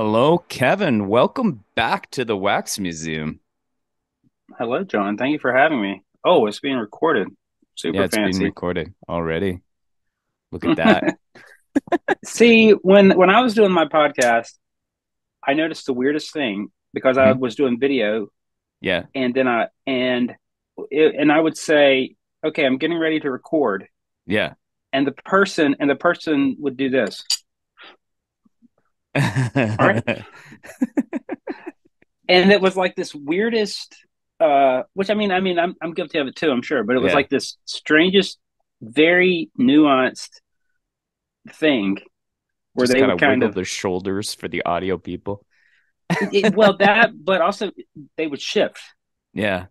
Hello, Kevin. Welcome back to the Wax Museum. Hello, John. Thank you for having me. Oh, it's being recorded. Yeah, Super it's being fancy. recorded already. Look at that. See, when I was doing my podcast, I noticed the weirdest thing because I Mhm. was doing video, Yeah, and then I would say, "Okay, I'm getting ready to record," yeah. and the person would do this. All right, and it was like this weirdest. Which I'm guilty of it too. I'm sure, but it was Yeah, like this strangest, very nuanced thing where just they kind would of kind wiggled of their shoulders for the audio people. well, that, but also they would shift Yeah.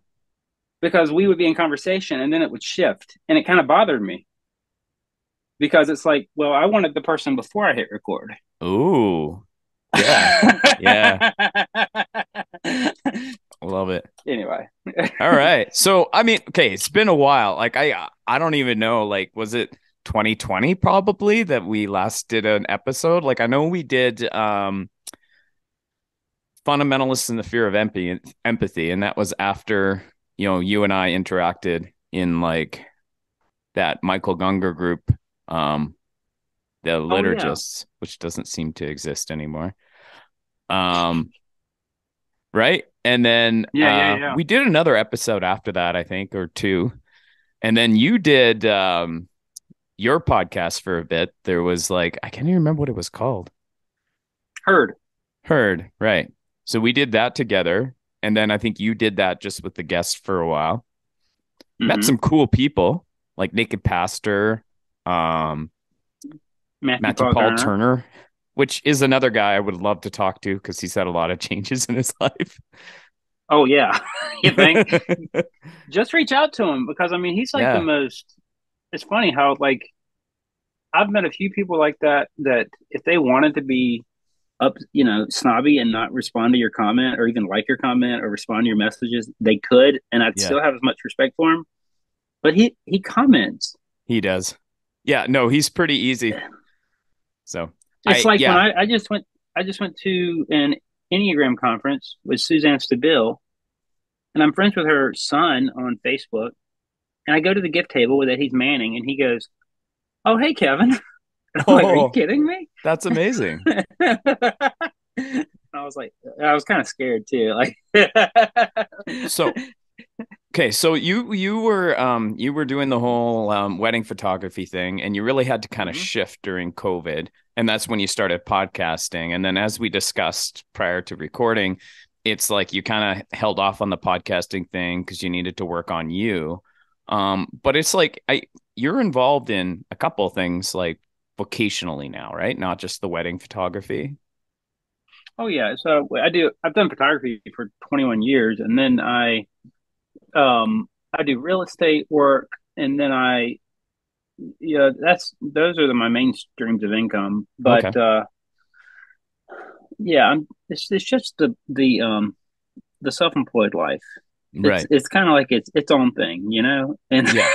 because we would be in conversation and then it would shift. And it kind of bothered me because it's like, well, I wanted the person before I hit record. Ooh. Yeah. Yeah. Love it. Anyway, All right. So, I mean, okay, it's been a while. Like I don't even know, like was it 2020 probably that we last did an episode? Like I know we did fundamentalists and the fear of empathy, and that was after you and I interacted in like that Michael Gunger group, um the oh, yeah. liturgists, which doesn't seem to exist anymore. um right, and then Yeah, yeah, yeah. we did another episode after that, I think, or two, and then you did your podcast for a bit. There was like, I can't even remember what it was called. Heard. Heard, right. So we did that together, and then I think you did that just with the guests for a while. Met Mm-hmm. some cool people like Naked Pastor, um, Matthew Matthew Paul Paul Turner. Turner, which is another guy I would love to talk to because he's had a lot of changes in his life. Oh, yeah. You think? Just reach out to him because, he's like the Yeah, most. It's funny how, like, I've met a few people like that if they wanted to be snobby and not respond to your comment or even like your comment or respond to your messages, they could, and I'd yeah, still have as much respect for him. But he comments. he does. Yeah, no, he's pretty easy. So It's like when yeah, I just went to an Enneagram conference with Suzanne Stabile, and I'm friends with her son on Facebook. And I go to the gift table that he's manning, and he goes, "Oh, hey, Kevin." And I'm like, "Are you oh, kidding me?" that's amazing. I was like, I was kind of scared too. Like, So okay, so you were doing the whole wedding photography thing, and you really had to kind of Mhm. shift during COVID, and that's when you started podcasting. And then, as we discussed prior to recording, it's like you kind of held off on the podcasting thing because you needed to work on you. But it's like you're involved in a couple of things like vocationally now, right? Not just the wedding photography. Oh yeah, so I've done photography for 21 years, and then I do real estate work, and then yeah, those are my main streams of income. Okay, But yeah, it's just the self-employed life. It's right. it's kind of like its own thing, you know. And Yeah.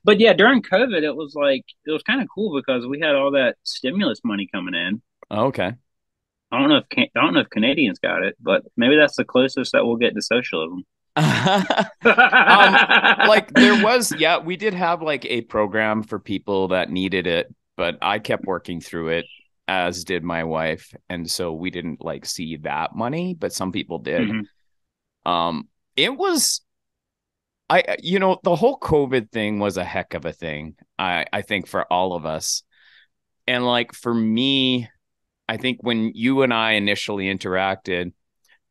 but yeah, during COVID, it was kind of cool because we had all that stimulus money coming in. Okay. I don't know if Canadians got it, but maybe that's the closest that we'll get to socialism. um like there was, yeah, we did have like a program for people that needed it, but I kept working through it, as did my wife, and so we didn't like see that money, but some people did. Hmm. It was, the whole COVID thing was a heck of a thing, I think, for all of us. And like for me, I think when you and I initially interacted,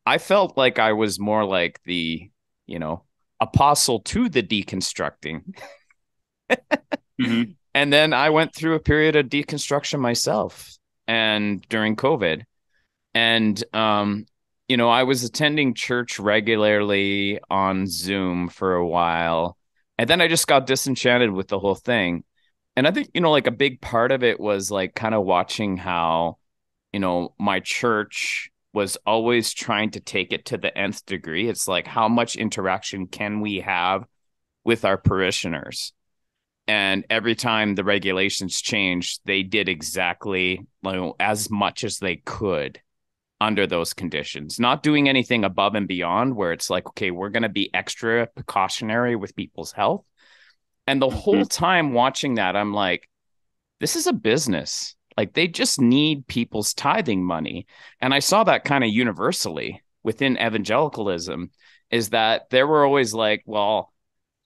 I felt like I was more like the, you know, apostle to the deconstructing. Hmm. And then I went through a period of deconstruction myself, and during COVID. And I was attending church regularly on Zoom for a while. And then I just got disenchanted with the whole thing. And I think, like a big part of it was like kind of watching how, my church was always trying to take it to the nth degree. It's like, how much interaction can we have with our parishioners? And every time the regulations changed, they did exactly, as much as they could under those conditions, not doing anything above and beyond where it's like, okay, we're going to be extra precautionary with people's health. And the Hmm. whole time watching that, I'm like, this is a business. Like they just need people's tithing money. And I saw that kind of universally within evangelicalism, is that there were always like, well,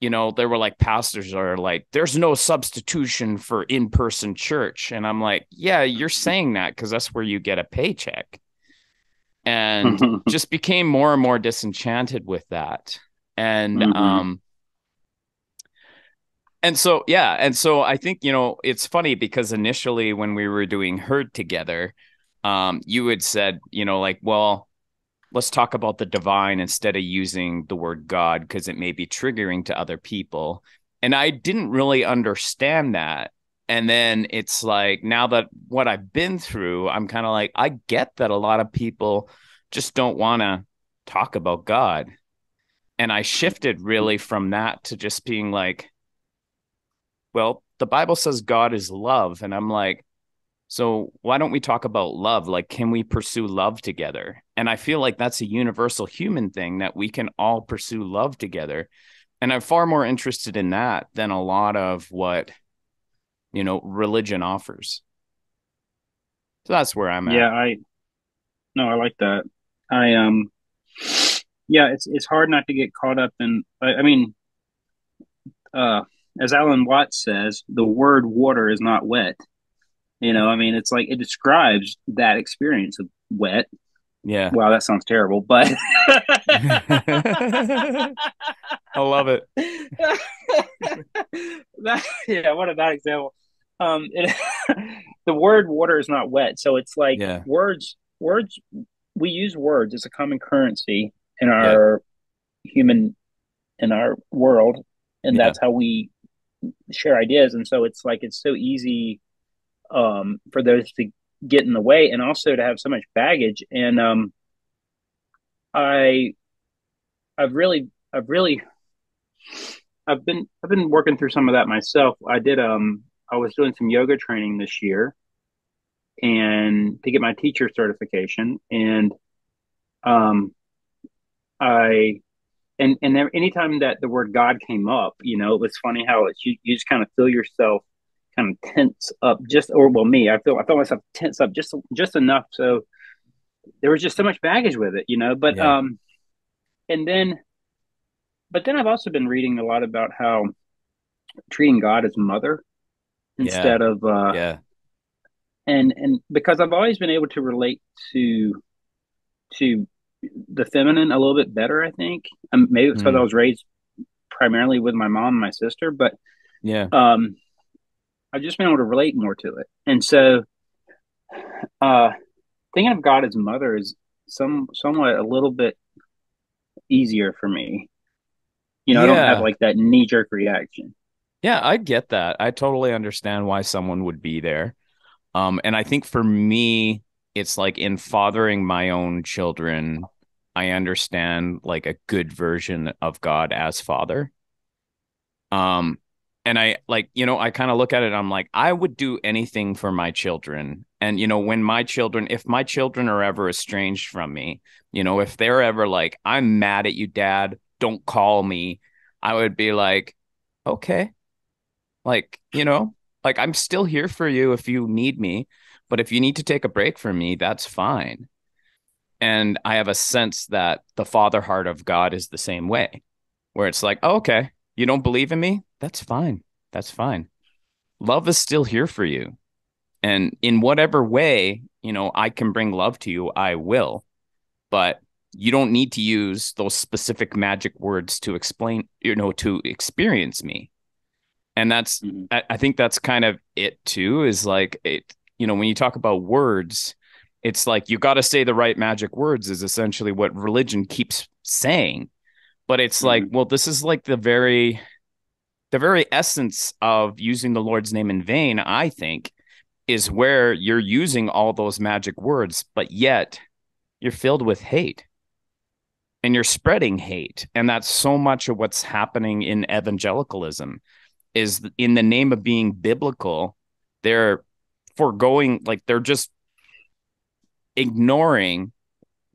there were like pastors are like, there's no substitution for in-person church. And I'm like, yeah, you're saying that because that's where you get a paycheck. And Hmm. just became more and more disenchanted with that. And Hmm. and so yeah, and so I think, it's funny because initially when we were doing Herd together, you had said, like, well, let's talk about the divine instead of using the word God because it may be triggering to other people. And I didn't really understand that. And then it's like now that what I've been through, I'm kind of like, I get that a lot of people just don't want to talk about God. And I shifted really from that to just being like, well, the Bible says God is love. And I'm like, so why don't we talk about love? Like, can we pursue love together? And I feel like that's a universal human thing that we can all pursue love together. And I'm far more interested in that than a lot of what, religion offers. So that's where I'm Yeah, at. I no, I like that. I yeah, it's hard not to get caught up in. I mean, uh, as Alan Watts says, the word water is not wet. I mean, it's like it describes that experience of wet. Yeah. Wow, that sounds terrible, but I love it. yeah, what a bad example. It, the word water is not wet, so it's like Yeah. words. We use words as a common currency in Yeah. our human in our world, and Yeah. that's how we share ideas. And so it's like it's so easy for those to get in the way, and also to have so much baggage. And I I've really I've been working through some of that myself. I was doing some yoga training this year and to get my teacher certification, and um I and there, anytime that the word God came up, it was funny how it's you just kind of feel yourself kind of tense up, just or well me I felt myself tense up just enough, so there was just so much baggage with it. But Yeah. and then but then I've also been reading a lot about how treating God as mother Yeah. instead of Yeah. and because I've always been able to relate to to the feminine a little bit better, I think. Maybe it's because I Mm. was raised primarily with my mom and my sister, but Yeah. um, I've just been able to relate more to it. And so, uh, thinking of God as mother is somewhat a little bit easier for me. I don't have Yeah. like that knee jerk reaction. Yeah, I get that. I totally understand why someone would be there. And I think for me, it's like in fathering my own children, I understand like a good version of God as father. Um, and I like, I kind of look at it, I'm like, I would do anything for my children. And, if my children are ever estranged from me, if they're ever like, I'm mad at you, dad, don't call me, I would be like, okay, like, like I'm still here for you if you need me, but if you need to take a break from me, that's fine. And I have a sense that the father heart of God is the same way, where it's like, oh, okay, you don't believe in me? That's fine. That's fine. Love is still here for you. And in whatever way, I can bring love to you, I will. But you don't need to use those specific magic words to explain, to experience me. And Mm-hmm. I think that's kind of it too, is like it, when you talk about words, it's like you got to say the right magic words is essentially what religion keeps saying. But it's like, Mm-hmm. well, this is like the very essence of using the Lord's name in vain, I think, is where you're using all those magic words, but yet you're filled with hate and you're spreading hate. And that's so much of what's happening in evangelicalism, is in the name of being biblical, they're foregoing, like they're just ignoring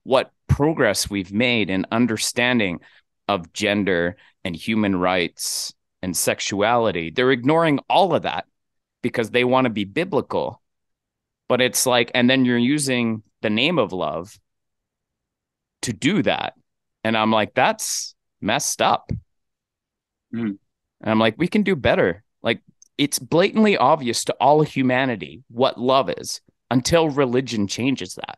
what progress we've made in understanding of gender and human rights and sexuality. They're ignoring all of that because they want to be biblical. But it's like, and then you're using the name of love to do that. And I'm like, that's messed up. Mm. And I'm like, we can do better. Like, it's blatantly obvious to all humanity what love is until religion changes that.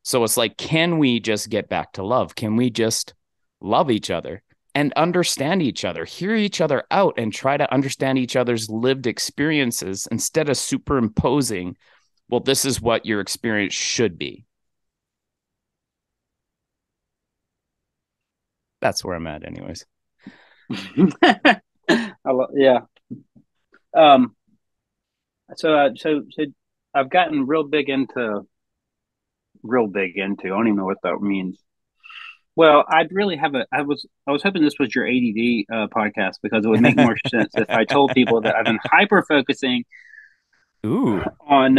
So it's like, can we just get back to love? Can we just love each other and understand each other, hear each other out, and try to understand each other's lived experiences instead of superimposing, well, this is what your experience should be. That's where I'm at, anyways. Yeah. Um, so I've gotten real big into. I don't even know what that means. Well, I'd really have a. I was hoping this was your ADD podcast because it would make more sense if I told people that I've been hyper focusing Ooh, on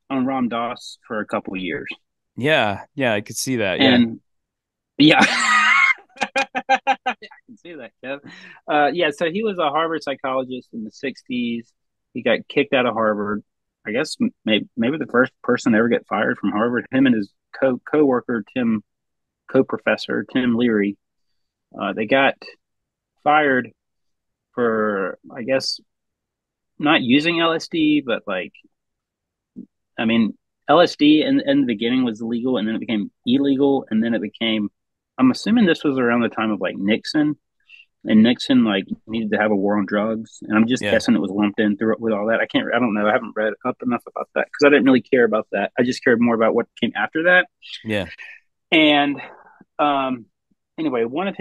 Ram Dass for a couple of years, yeah, yeah, I could see that. Yeah. and yeah, I can see that, Kev. Yeah, so he was a Harvard psychologist in the '60s. He got kicked out of Harvard. I guess maybe the first person to ever get fired from Harvard. Him and his co-worker co-professor Tim Leary. They got fired for, I guess, not using LSD, but like, I mean, LSD in the beginning was illegal, and then it became illegal, and then it became. I'm assuming this was around the time of like Nixon, and Nixon like needed to have a war on drugs, and I'm just Yeah. guessing it was lumped in through with all that. I don't know. I haven't read up enough about that because I didn't really care about that. I just cared more about what came after that. Yeah. And um, anyway, one of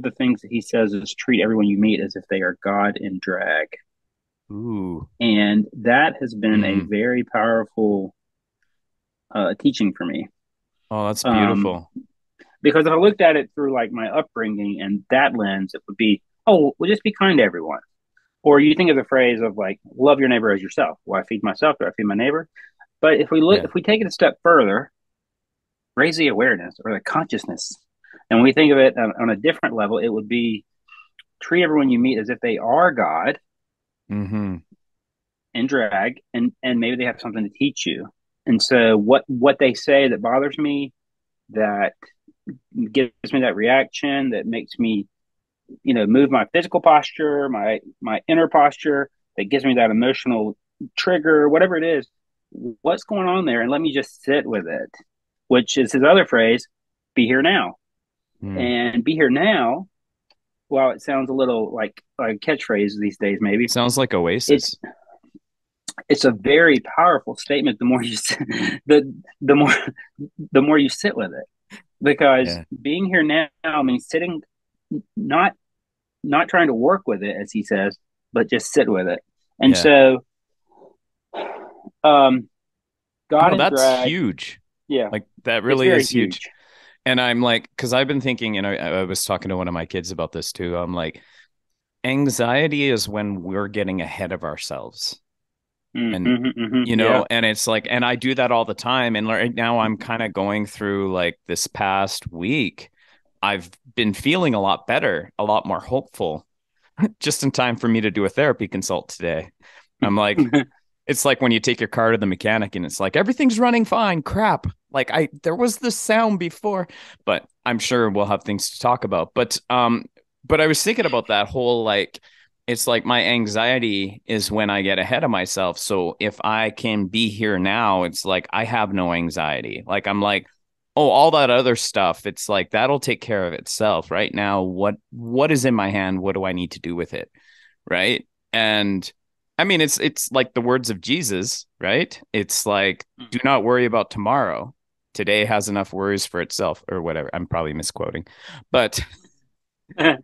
the things that he says is treat everyone you meet as if they are God in drag. Ooh. And that has been a Mm. very powerful teaching for me. Oh, that's Um, beautiful. because if I looked at it through like my upbringing and that lens, it would be, oh, well, just be kind to everyone. Or you think of the phrase of like, love your neighbor as yourself. Well, I feed myself, do I feed my neighbor? But Yeah. if we take it a step further, raise the awareness or the consciousness, and we think of it on a different level, it would be treat everyone you meet as if they are God Mm-hmm. and drag, and maybe they have something to teach you. And so what they say that bothers me, that gives me that reaction, that makes me, move my physical posture, my inner posture, that gives me that emotional trigger, whatever it is, what's going on there, and let me just sit with it. Which is his other phrase, be here now. Mm. And be here now, while it sounds a little like a catchphrase these days, maybe Sounds like it's Oasis. it's a very powerful statement. The more you the the more the more you sit with it, because Yeah. being here now means sitting, not not trying to work with it, as he says, but just sit with it. And Yeah. so, um, God No, and that's drag, huge. yeah, Like that it's really very is huge. huge. And I'm like, because I've been thinking, and I was talking to one of my kids about this too. I'm like, anxiety is when we're getting ahead of ourselves. And, Yeah. and it's like, and I do that all the time. And right now I'm kind of going through like this past week, I've been feeling a lot better, a lot more hopeful, just in time for me to do a therapy consult today. I'm like, it's like when you take your car to the mechanic and it's like everything's running fine. Crap. Like there was this sound before, but I'm sure we'll have things to talk about. But I was thinking about that whole like it's like my anxiety is when I get ahead of myself. So if I can be here now, it's like I have no anxiety. Like I'm like, oh, all that other stuff, it's like that'll take care of itself. Right now, what is in my hand? What do I need to do with it? Right. And I mean, it's like the words of Jesus, right? It's like, do not worry about tomorrow. Today has enough worries for itself, or whatever. I'm probably misquoting, but Yeah,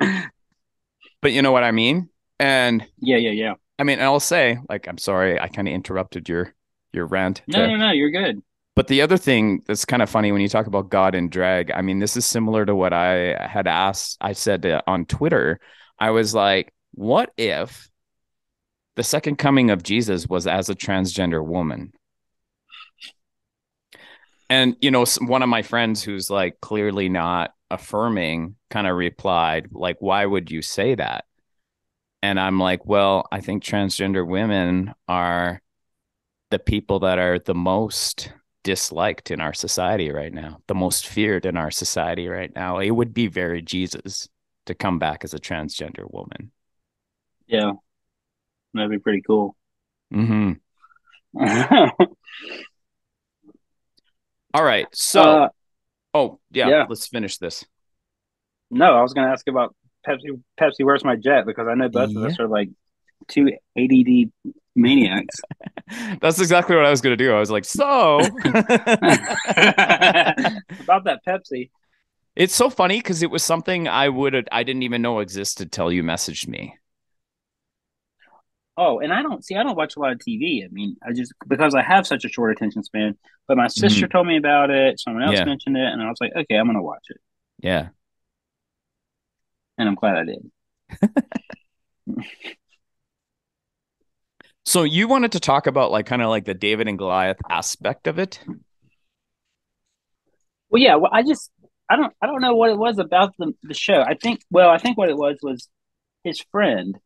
but you know what I mean? And yeah, yeah. I mean, I'll say, like, I'm sorry, I kind of interrupted your rant No, there. no, no, you're good. But the other thing that's kind of funny when you talk about God and drag, I mean, this is similar to what I had asked. I said on Twitter, I was like, what if the second coming of Jesus was as a transgender woman? And, one of my friends who's like clearly not affirming kind of replied, like, why would you say that? And I'm like, well, I think transgender women are the people that are the most disliked in our society right now, the most feared in our society right now. It would be very Jesus to come back as a transgender woman. Yeah, that'd be pretty cool. Mm-hmm. All right. uh, So, oh, yeah, yeah. let's finish this. No, I was going to ask about Pepsi. Pepsi, where's my jet? Because I know both of Yeah. us are like two ADD maniacs. That's exactly what I was going to do. I was like, so About that Pepsi. it's so funny because it was something I didn't even know existed till you messaged me. Oh, and I don't watch a lot of TV. I mean, I just because I have such a short attention span. But my sister Mhm. told me about it. Someone else Yeah. mentioned it, and I was like, okay, I'm gonna watch it, Yeah. and I'm glad I did. So you wanted to talk about like kind of like the David and Goliath aspect of it? Well, yeah. Well, I don't know what it was about the show. I think what it was his friend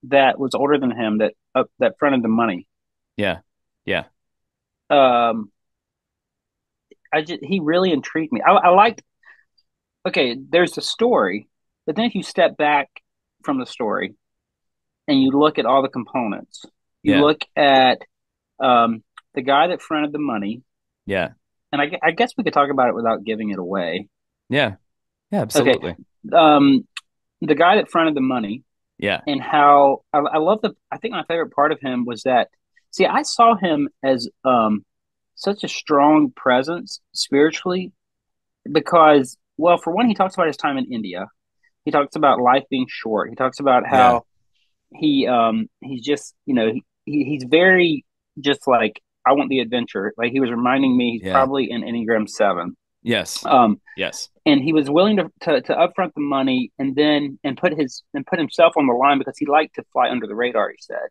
that was older than him that fronted the money. Yeah. Yeah. Um, he really intrigued me. I liked. Okay, there's the story, but then if you step back from the story and you look at all the components, you Yeah. look at um, the guy that fronted the money, Yeah. and I guess we could talk about it without giving it away. Yeah. Yeah, Okay, absolutely. um, the guy that fronted the money, Yeah. and how I love the. I think my favorite part of him was that. See, I saw him as such a strong presence spiritually because, well, for one, he talks about his time in India. He talks about life being short. He talks about Yeah. how he's just he's very just like I want the adventure. Like he was reminding me he's Yeah. probably in Enneagram 7. Yes. Um, Yes. and he was willing to upfront the money and put himself on the line because he liked to fly under the radar. He said,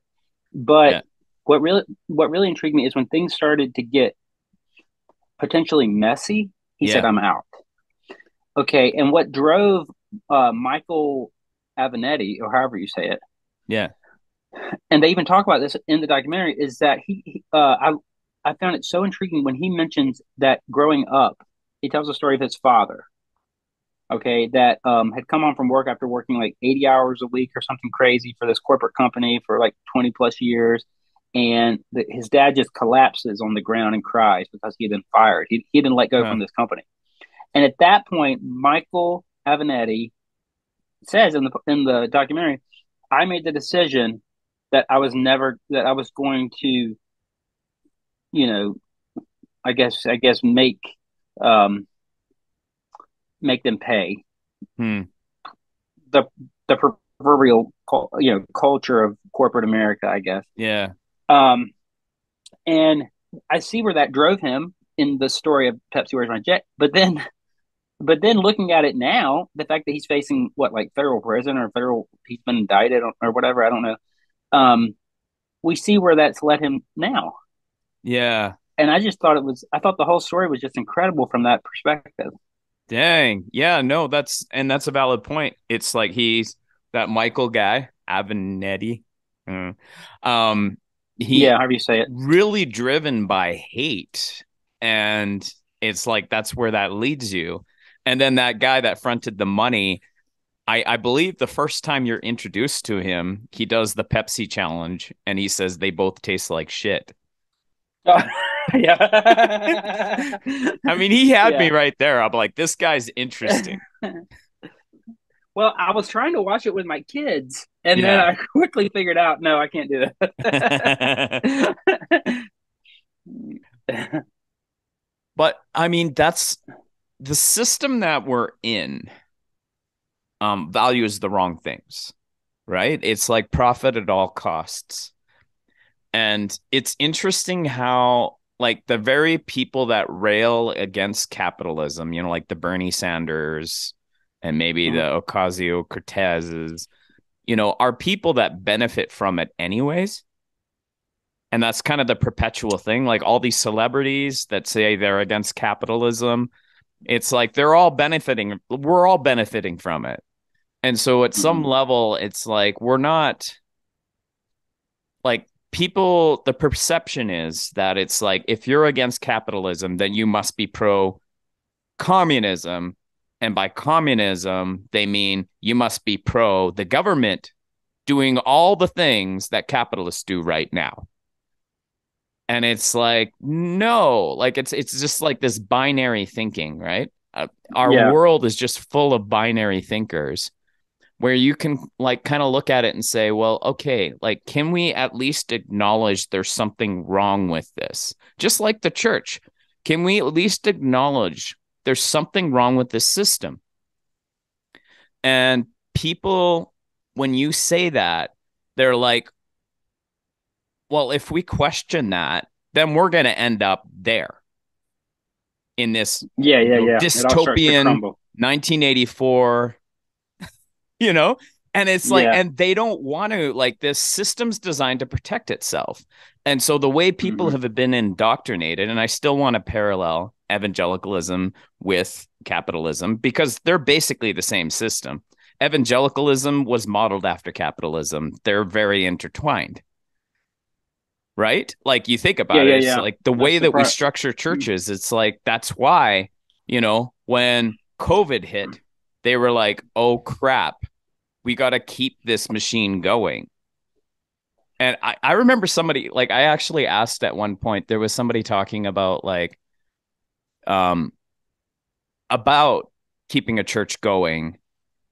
but Yeah. what really intrigued me is when things started to get potentially messy. He said, Yeah. "I'm out." Okay, and what drove Michael Avenatti, or however you say it, Yeah. and they even talk about this in the documentary, is that I found it so intriguing when he mentions that growing up, he tells the story of his father. Okay, that had come home from work after working like 80 hours a week or something crazy for this corporate company for like 20 plus years. And his dad just collapses on the ground and cries because he had been fired. He had been let go Huh. from this company. And at that point, Michael Avenatti says in the documentary, I made the decision that I was going to, you know, I guess um, make them pay Hmm. the the proverbial culture of corporate America, I guess. Yeah. Um, and I see where that drove him in the story of Pepsi Where's My Jet, but then looking at it now, the fact that he's facing what like federal prison or federal he's been indicted or whatever, I don't know. Um, we see where that's led him now. Yeah. And I thought the whole story was just incredible from that perspective. Dang. Yeah, no, that's a valid point. It's like he's that Michael guy, Avenatti. Mm. Um, Yeah, he however you say it. really driven by hate. And it's like that's where that leads you. And then that guy that fronted the money, I believe the first time you're introduced to him, he does the Pepsi challenge and he says they both taste like shit. Oh, yeah. I mean, he had me Yeah. right there. I'm like, this guy's interesting. Well, I was trying to watch it with my kids, and then Yeah. I quickly figured out, no, I can't do that. But I mean, that's the system that we're in, values the wrong things, right? It's like profit at all costs. And it's interesting how like the very people that rail against capitalism, like the Bernie Sanders and maybe Mhm. the Ocasio-Cortezes, are people that benefit from it anyways. And that's kind of the perpetual thing. Like all these celebrities that say they're against capitalism, it's like they're all benefiting. We're all benefiting from it. And so at some Mhm. level, it's like we're not like people, the perception is that it's like if you're against capitalism, then you must be pro communism. And by communism, they mean you must be pro the government doing all the things that capitalists do right now. And it's like, no, like it's just like this binary thinking, right? Our Yeah. world is just full of binary thinkers where you can like kind of look at it and say, well, okay, like, can we at least acknowledge there's something wrong with this? Just like the church, can we at least acknowledge there's something wrong with this system? And people, when you say that, they're like, well, if we question that, then we're going to end up there in this, Yeah. Yeah. Yeah. It all starts to dystopian crumble. 1984, you know? And it's like, Yeah. and they don't want to, like, this system's designed to protect itself. And so the way people Hmm. have been indoctrinated, and I still want to parallel evangelicalism with capitalism because they're basically the same system. Evangelicalism was modeled after capitalism, they're very intertwined, right? Like you think Yeah. about it, Yeah. it's Yeah. like the way That's the that we part. structure churches, it's like that's why, when COVID hit, they were like, oh crap, we got to keep this machine going. And I remember somebody, like, I actually asked at one point, there was somebody talking about, like, um, about keeping a church going.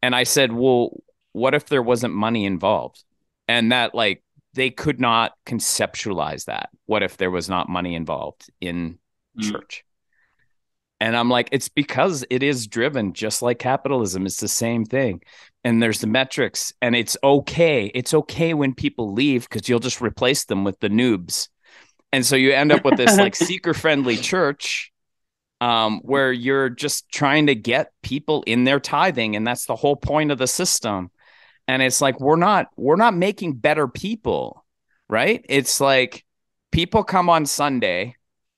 And I said, well, what if there wasn't money involved? And that, like, they could not conceptualize that. What if there was not money involved in Mm. church? And I'm like, it's because it is driven just like capitalism. It's the same thing. And there's the metrics, and it's okay. It's okay when people leave because you'll just replace them with the noobs. And so you end up with this like seeker friendly church where you're just trying to get people in their tithing. And that's the whole point of the system. And it's like we're not making better people, right? It's like people come on Sunday,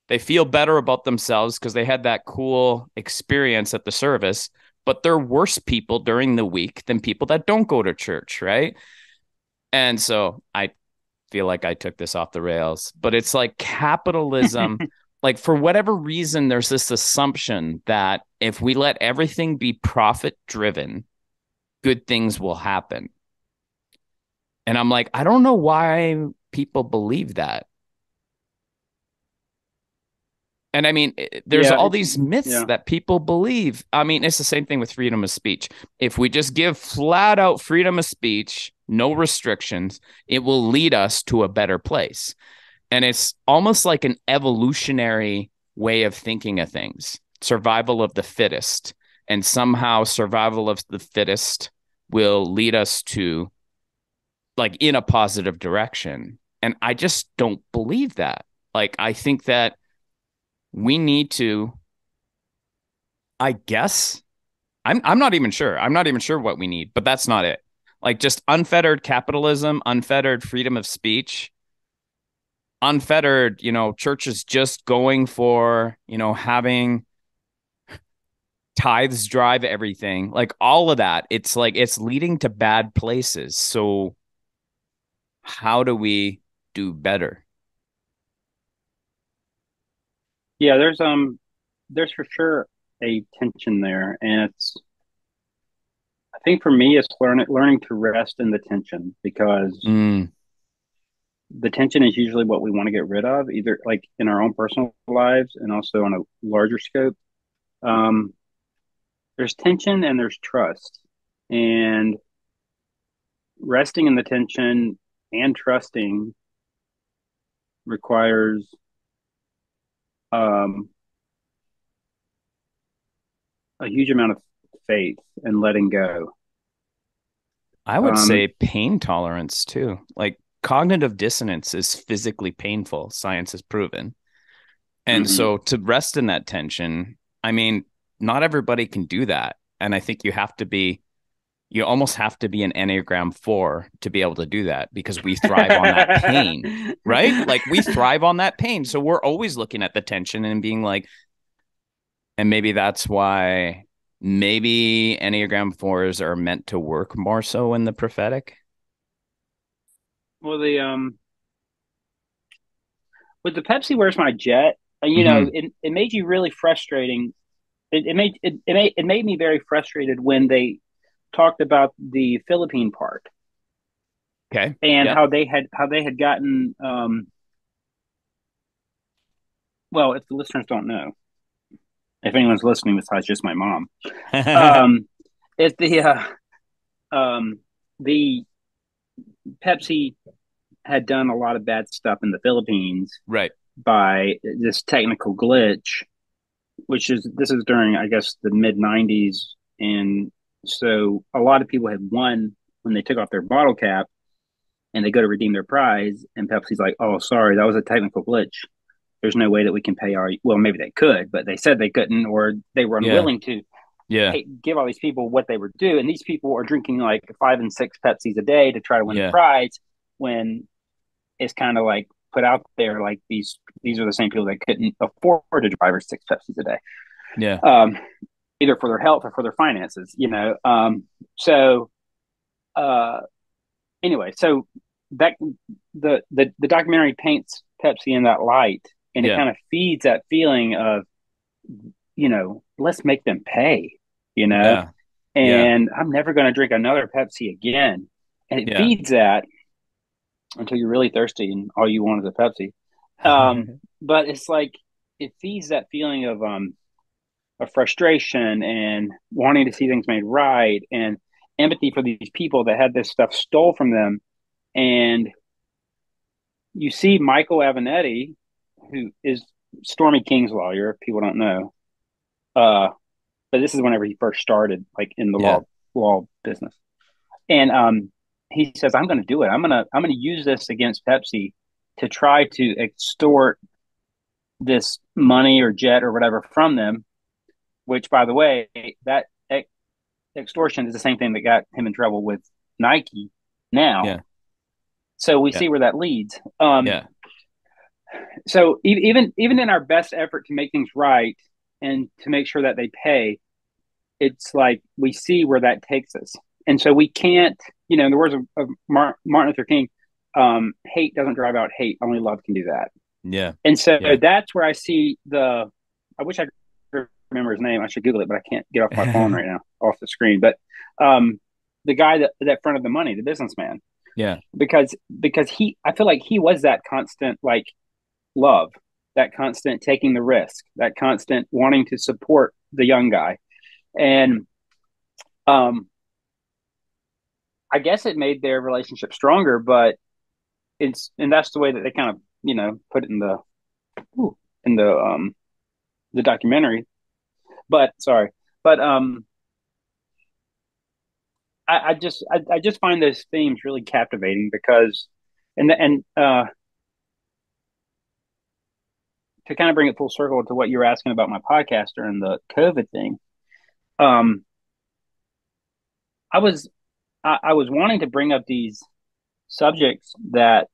they feel better about themselves because they had that cool experience at the service, but they're worse people during the week than people that don't go to church, right? And so I feel like I took this off the rails, but it's like capitalism, like for whatever reason there's this assumption that if we let everything be profit driven, good things will happen. And I'm like, I don't know why people believe that. And I mean, there's Yeah. all It's these myths yeah. that people believe. I mean, it's the same thing with freedom of speech. If we just give flat out freedom of speech, no restrictions, it will lead us to a better place. And it's almost like an evolutionary way of thinking of things, survival of the fittest. And somehow survival of the fittest will lead us to like in a positive direction. And I just don't believe that. Like, I think that we need to, I guess, I'm not even sure. I'm not even sure what we need, but that's not it. Like, just unfettered capitalism, unfettered freedom of speech, unfettered, churches just going for, having tithes drive everything, like all of that. It's like it's leading to bad places. So, how do we do better? Yeah. There's for sure a tension there, and it's I think for me it's learning to rest in the tension because Mm, the tension is usually what we want to get rid of, either like in our own personal lives and also on a larger scope. Um, there's tension and there's trust, and resting in the tension and trusting requires um, a huge amount of faith and letting go. I would say Um, pain tolerance too. Like cognitive dissonance is physically painful. Science has proven. And Hmm. so to rest in that tension, I mean, not everybody can do that. And I think you almost have to be an Enneagram 4 to be able to do that because we thrive on that pain, right? Like we thrive on that pain. So we're always looking at the tension and being like, and maybe that's why maybe Enneagram 4s are meant to work more so in the prophetic. Well, the with the Pepsi, where's my jet? Mm-hmm. It made you really frustrating. It made me very frustrated when they talked about the Philippine part Okay. and Yeah. how they had gotten. Well, if the listeners don't know, if anyone's listening besides just my mom, um, if the Pepsi had done a lot of bad stuff in the Philippines Right. by this technical glitch, this is during, I guess, the mid '90s, and so a lot of people had won when they took off their bottle cap and they go to redeem their prize, and Pepsi's like, "Oh, sorry, that was a technical glitch. There's no way that we can pay our." Well, maybe they could, but they said they couldn't, or they were Yeah. unwilling to Yeah. give all these people what they were due, and these people are drinking like 5 and 6 Pepsis a day to try to win the Yeah. prize when it's kind of like put out there like these are the same people that couldn't afford to drive 5 or 6 Pepsis a day, Yeah. um, either for their health or for their finances. So uh, anyway, so that the documentary paints Pepsi in that light, and it Yeah. kind of feeds that feeling of let's make them pay, you know, Yeah. Yeah. and I'm never going to drink another Pepsi again, and it Yeah. feeds that until you're really thirsty and all you want is a Pepsi. Um, but it's like it feeds that feeling of frustration and wanting to see things made right and empathy for these people that had this stuff stole from them. And you see Michael Avenatti, who is Stormy King's lawyer, if people don't know. Uh, but this is whenever he first started, like in the Yeah. law business. And he says, "I'm going to do it. I'm going to use this against Pepsi to try to extort this money or jet or whatever from them." Which, by the way, that extortion is the same thing that got him in trouble with Nike now. Yeah. So we Yeah. see where that leads. Yeah. So even in our best effort to make things right and to make sure that they pay, it's like we see where that takes us. And so we can't, in the words of Martin Luther King, hate doesn't drive out hate. Only love can do that. Yeah. And so Yeah. that's where I see I wish I could remember his name. I should Google it, but I can't get off my phone right now, off the screen. But um, the guy that fronted the money, the businessman, Yeah. because I feel like he was that constant like love, that constant taking the risk, that constant wanting to support the young guy, and um, I guess it made their relationship stronger. But and that's the way that they kind of put it in the documentary. But sorry, but I just find those themes really captivating because and to kind of bring it full circle to what you were asking about my podcast during the COVID thing. um I was I was wanting to bring up these subjects that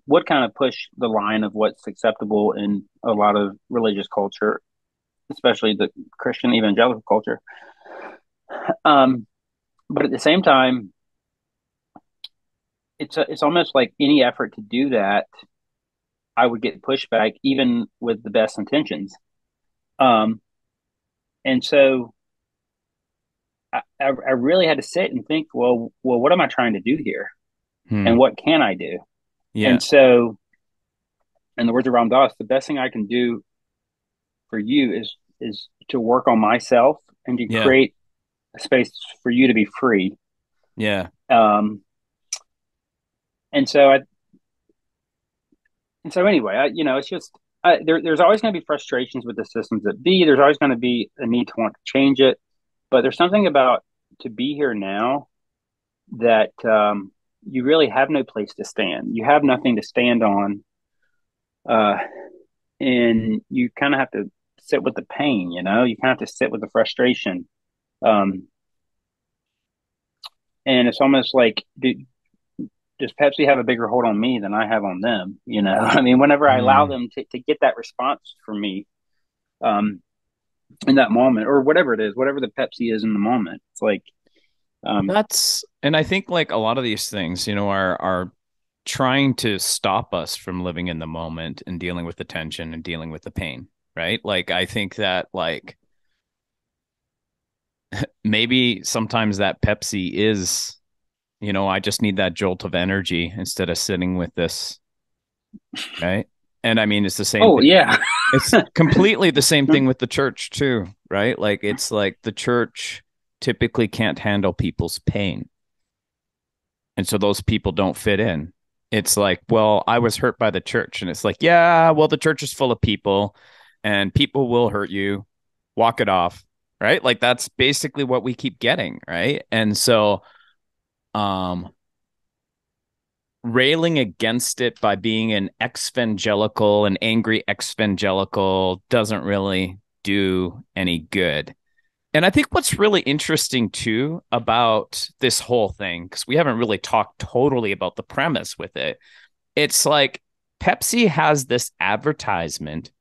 would kind of push the line of what's acceptable in a lot of religious culture, especially the Christian evangelical culture. um but at the same time, it's almost like any effort to do that, I would get pushback even with the best intentions. Um, and so I really had to sit and think, well, what am I trying to do here, and Hmm. what can I do? Yeah. And so, in the words of Ram Dass, the best thing I can do for you is to work on myself and to Yeah. create a space for you to be free. Yeah. Um, and so anyway, it's just there's always going to be frustrations with the systems that be. There's always going to be a need to want to change it, but there's something about to be here now that you really have no place to stand. You have nothing to stand on uh, and you kind of have to sit with the pain. You kind of have to sit with the frustration. Um, and it's almost like, does Pepsi have a bigger hold on me than I have on them? I mean, whenever I allow Mm. them to get that response from me, um, in that moment, or whatever it is, whatever the Pepsi is in the moment, it's like, um, And I think like a lot of these things, are trying to stop us from living in the moment and dealing with the tension and dealing with the pain, right? Like I think that like maybe sometimes that Pepsi is, I just need that jolt of energy instead of sitting with this, right? And I mean, it's the same oh thing. yeah. It's completely the same thing with the church too, right? Like it's like the church typically can't handle people's pain. And so those people don't fit in. It's like, well, I was hurt by the church. And it's like, yeah, well, the church is full of people and people will hurt you. Walk it off. Right. Like that's basically what we keep getting. Right. And so, um, railing against it by being an angry evangelical doesn't really do any good. And I think what's really interesting too about this whole thing, because we haven't really talked totally about the premise with it, it's like Pepsi has this advertisement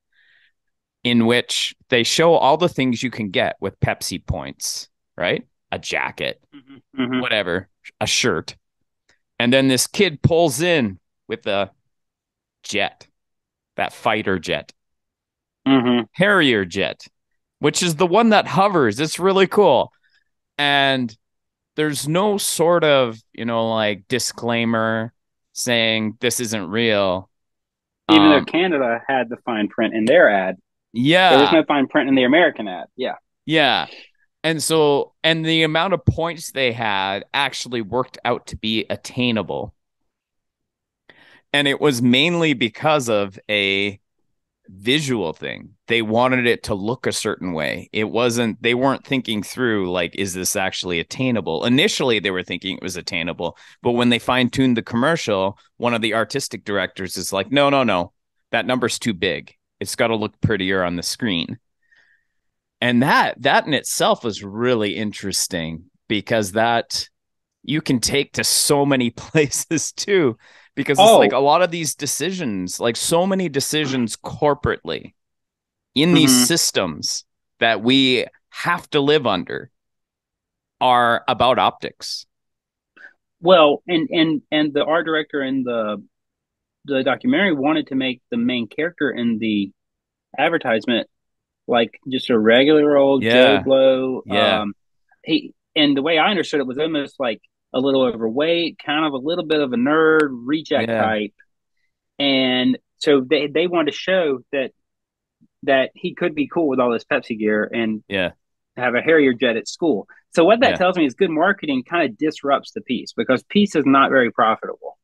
in which they show all the things you can get with Pepsi points, right? A jacket, Hmm. whatever, a shirt. And then this kid pulls in with a jet, that fighter jet, Hmm. Harrier jet, which is the one that hovers. It's really cool. And there's no sort of, like disclaimer saying this isn't real. Even though Um, Canada had the fine print in their ad, there was yeah, no fine print in the American ad. Yeah. yeah. And the amount of points they had actually worked out to be attainable. And it was mainly because of a visual thing. They wanted it to look a certain way. They weren't thinking through, like, is this actually attainable? Initially, they were thinking it was attainable. But when they fine tuned the commercial, one of the artistic directors is like, no, no, no, that number's too big. It's got to look prettier on the screen. And that in itself was really interesting because that you can take to so many places too, because it's like Oh. a lot of these decisions, like so many decisions corporately in these Hmm. systems that we have to live under are about optics. Well, and the art director in the documentary wanted to make the main character in the advertisement like just a regular old Joe Yeah. Blow. Yeah. He and the way I understood it was almost like a little overweight, kind of a little bit of a nerd, reject Yeah. type, and so they wanted to show that he could be cool with all this Pepsi gear and Yeah. have a Harrier jet at school. So what that Yeah. tells me is good marketing kind of disrupts the piece because peace is not very profitable,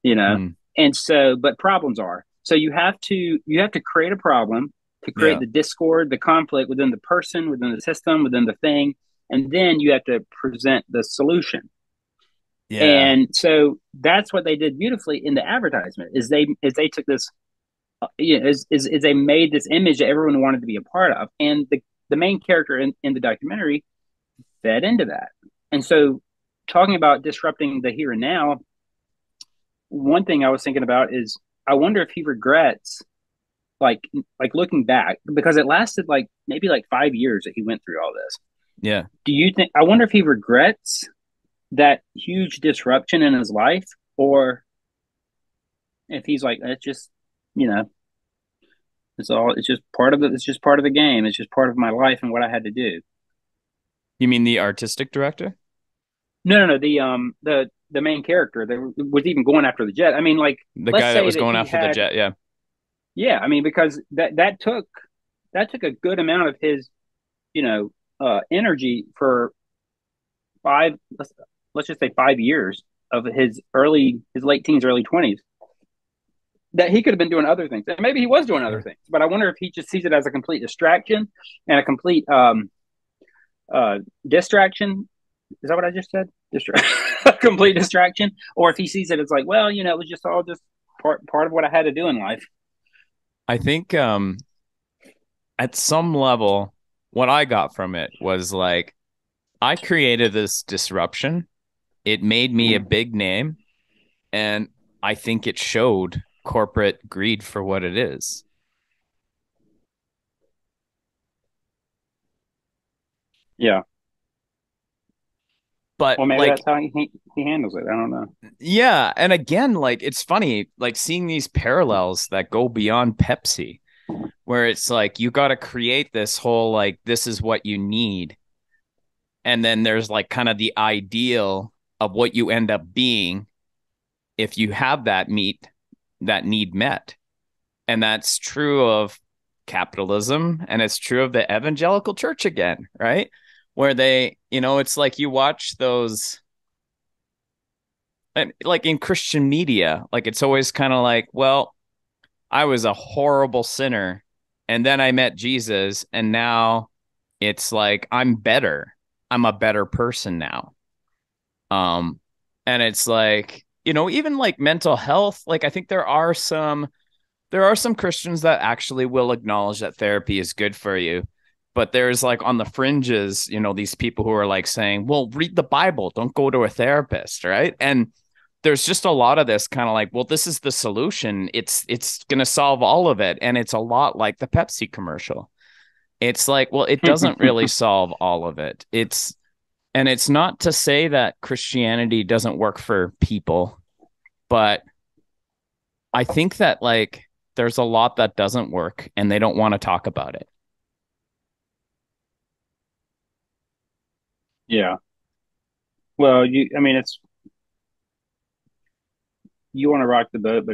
you know. Mm. And so, but problems are. So you have to create a problem to create Yeah. the discord, the conflict within the person, within the system, within the thing, and then you have to present the solution. Yeah. And so that's what they did beautifully in the advertisement is they took this is they made this image that everyone wanted to be a part of, and the main character in the documentary fed into that. And so, talking about disrupting the here and now, one thing I was thinking about is I wonder if he regrets like like looking back because it lasted like maybe like 5 years that he went through all this. Yeah. Do you think I wonder if he regrets that huge disruption in his life or if he's like it's just you know it's just part of it's just part of the game. It's just part of my life and what I had to do. You mean the artistic director? No, the main character that was even going after the jet. I mean, like The let's guy that say was that going he after the had jet. Yeah. yeah. I mean, because that took a good amount of his you know energy for five let's just say 5 years of his late teens, early 20s that he could have been doing other things. And maybe he was doing other Yeah. things, but I wonder if he just sees it as a complete distraction and a complete uh, distraction. Is that what I just said? Complete distraction, or if he sees it as like, well, it was just all just part of what I had to do in life. I think at some level, what I got from it was like I created this disruption. It made me a Mhm. big name, and I think it showed corporate greed for what it is. Yeah. But Well, maybe like, that's how he handles it. I don't know. yeah, and again, like it's funny, like seeing these parallels that go beyond Pepsi, where it's like you got to create this whole like this is what you need, and then there's like kind of the ideal of what you end up being if you have that need met. And that's true of capitalism and it's true of the evangelical church again, right? Where they, it's like you watch those, and like in Christian media, like it's always kind of like, well, I was a horrible sinner and then I met Jesus and now it's like I'm better. I'm a better person now. Um and it's like, even like mental health, like I think there are some Christians that actually will acknowledge that therapy is good for you. But there's like on the fringes, these people who are like saying, well, read the Bible, don't go to a therapist, right? And there's just a lot of this kind of like, well, this is the solution. It's going to solve all of it. And it's a lot like the Pepsi commercial. It's like, well, it doesn't really solve all of it. And it's not to say that Christianity doesn't work for people, but I think that like there's a lot that doesn't work and they don't want to talk about it. Yeah. Well, I mean, you want to rock the boat,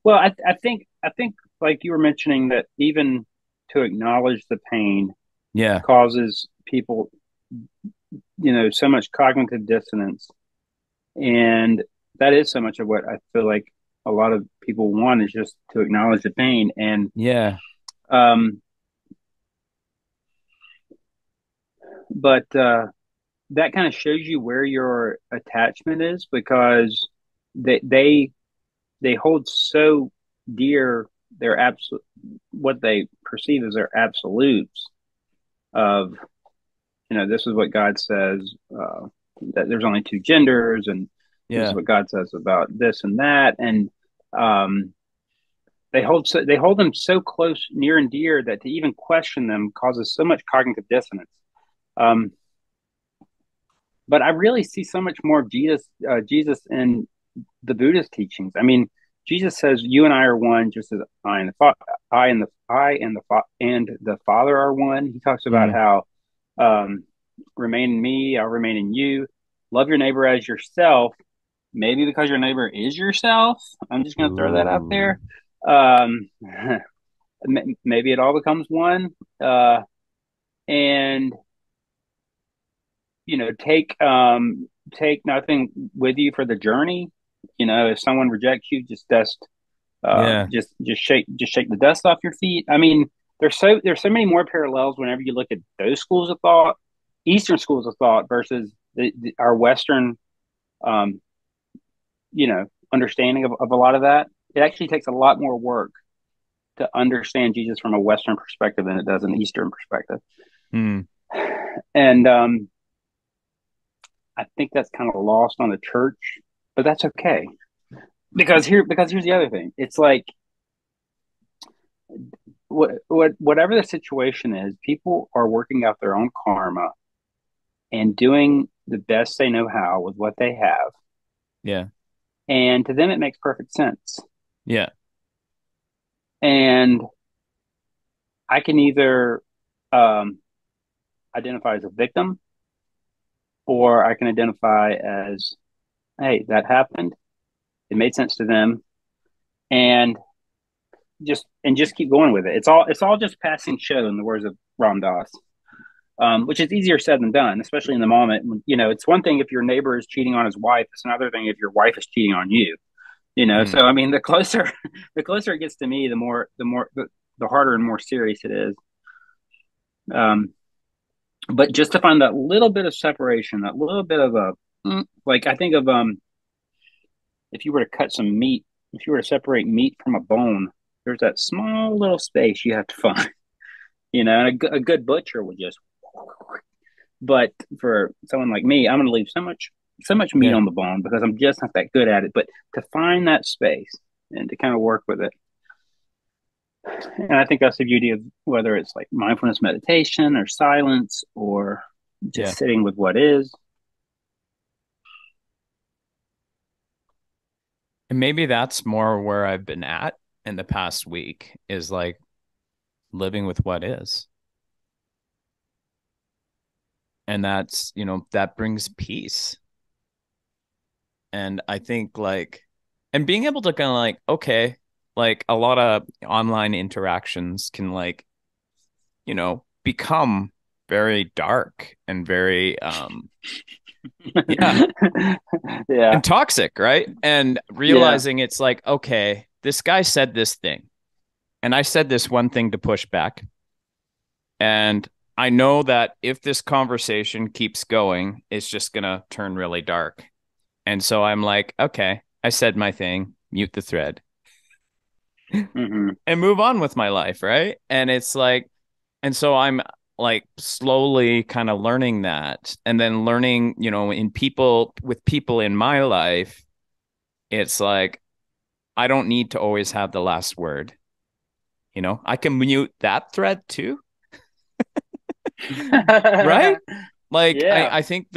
well, I think like you were mentioning that even to acknowledge the pain Yeah. causes people, so much cognitive dissonance. And that is so much of what I feel like a lot of people want is just to acknowledge the pain. Yeah. Um, but that kind of shows you where your attachment is because they they hold so dear their absolute what they perceive as their absolutes of this is what God says that there's only two genders and this is Yeah. what God says about this and that and um, they hold them so close near and dear that to even question them causes so much cognitive dissonance. Um, but I really see so much more of Jesus in the Buddhist teachings. I mean, Jesus says, "You and I are one, just as I and the Father are one." He talks about Mm. how um, remain in me, I'll remain in you. Love your neighbor as yourself. Maybe because your neighbor is yourself. I'm just going to throw that out Ooh. there. Um, maybe it all becomes one. And take nothing with you for the journey. If someone rejects you, Yeah. just shake the dust off your feet. I mean, there's so many more parallels whenever you look at those schools of thought, Eastern schools of thought versus our Western, um, understanding of a lot of that. It actually takes a lot more work to understand Jesus from a Western perspective than it does an Eastern perspective. Mm. And I think that's kind of lost on the church, but that's okay because here's the other thing. It's like whatever the situation is, people are working out their own karma and doing the best they know how with what they have, Yeah. and to them it makes perfect sense. Yeah. And I can either um, identify as a victim, or I can identify as, hey, that happened. It made sense to them, and just keep going with it. It's all just passing show, in the words of Ram Dass. Which is easier said than done, especially in the moment. It's one thing if your neighbor is cheating on his wife; it's another thing if your wife is cheating on you. So Mm. I mean, the closer the closer it gets to me, the harder and more serious it is. Um, but just to find that little bit of separation, that little bit of like I think of if you were to cut some meat, if you were to separate meat from a bone, there's that small little space you have to find. And a good butcher would just. But for someone like me, I'm going to leave so much meat Yeah. on the bone because I'm just not that good at it. But to find that space and to kind of work with it, and I think that's the beauty of whether it's like mindfulness meditation or silence or Yeah. just sitting with what is. And maybe that's more where I've been at in the past week is like living with what is. And that's, that brings peace. And I think like, and being able to kind of like, okay, like a lot of online interactions can like, become very dark and very, yeah, Yeah, and toxic, right? And yeah. realizing it's like, okay, this guy said this thing, and I said this one thing to push back. And I know that if this conversation keeps going, it's just going to turn really dark. And so I'm like, okay, I said my thing, mute the thread Hmm. and move on with my life, right? And it's like, and so I'm like slowly kind of learning that. And then learning, with people in my life, it's like, I don't need to always have the last word. I can mute that thread too, right? Like I, Yeah. I think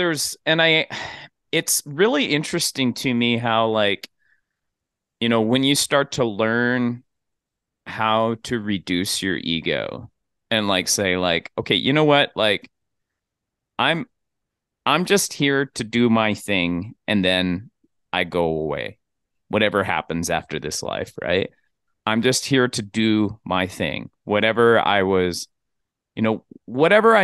it's really interesting to me how like, when you start to learn how to reduce your ego and like say like, okay, you know what? Like I'm I'm just here to do my thing and then I go away. Whatever happens after this life, right? I'm just here to do my thing. Whatever I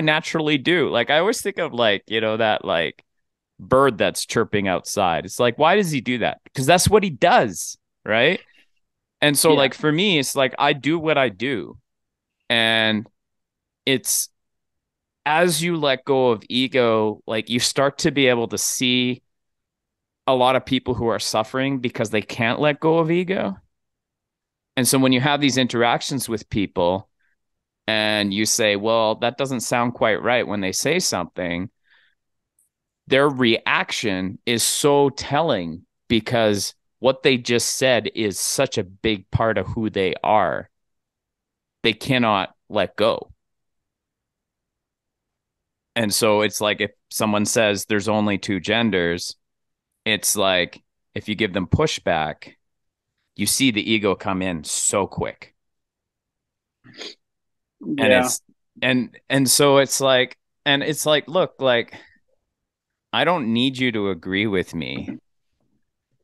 naturally do. Like I always think of like, that like bird that's chirping outside. It's like, why does he do that? Because that's what he does, right? And so Yeah. like for me, it's like I do what I do. And it's as you let go of ego, like you start to be able to see a lot of people who are suffering because they can't let go of ego. And so when you have these interactions with people and you say, well, that doesn't sound quite right when they say something, their reaction is so telling because what they just said is such a big part of who they are. They cannot let go. And so it's like if someone says there's only two genders, it's like if you give them pushback, you see the ego come in so quick. And Yeah. it's like, look, like I don't need you to agree with me,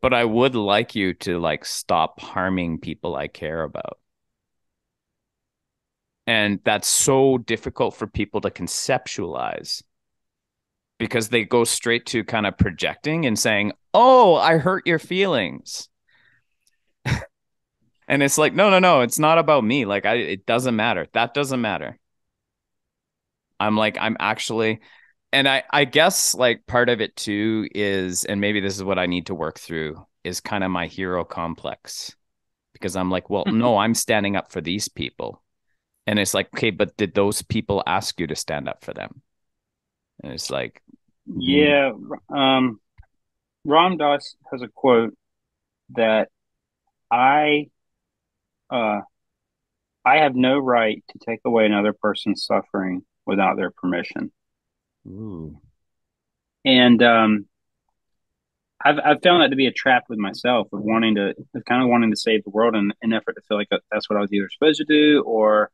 but I would like you to like stop harming people I care about. And that's so difficult for people to conceptualize because they go straight to kind of projecting and saying, "Oh, I hurt your feelings." And it's like, no, no, no, it's not about me. Like it doesn't matter. That doesn't matter. I'm actually, and I guess like part of it too is, and maybe this is what I need to work through, is kind of my hero complex because I'm like, well, no, I'm standing up for these people. And it's like, okay, but did those people ask you to stand up for them? And it's like, mm, Yeah. Um, Ram Dass has a quote that I uh I have no right to take away another person's suffering without their permission. ooh, And I've found that to be a trap with myself of kind of wanting to save the world in an effort to feel like that's what I was either supposed to do or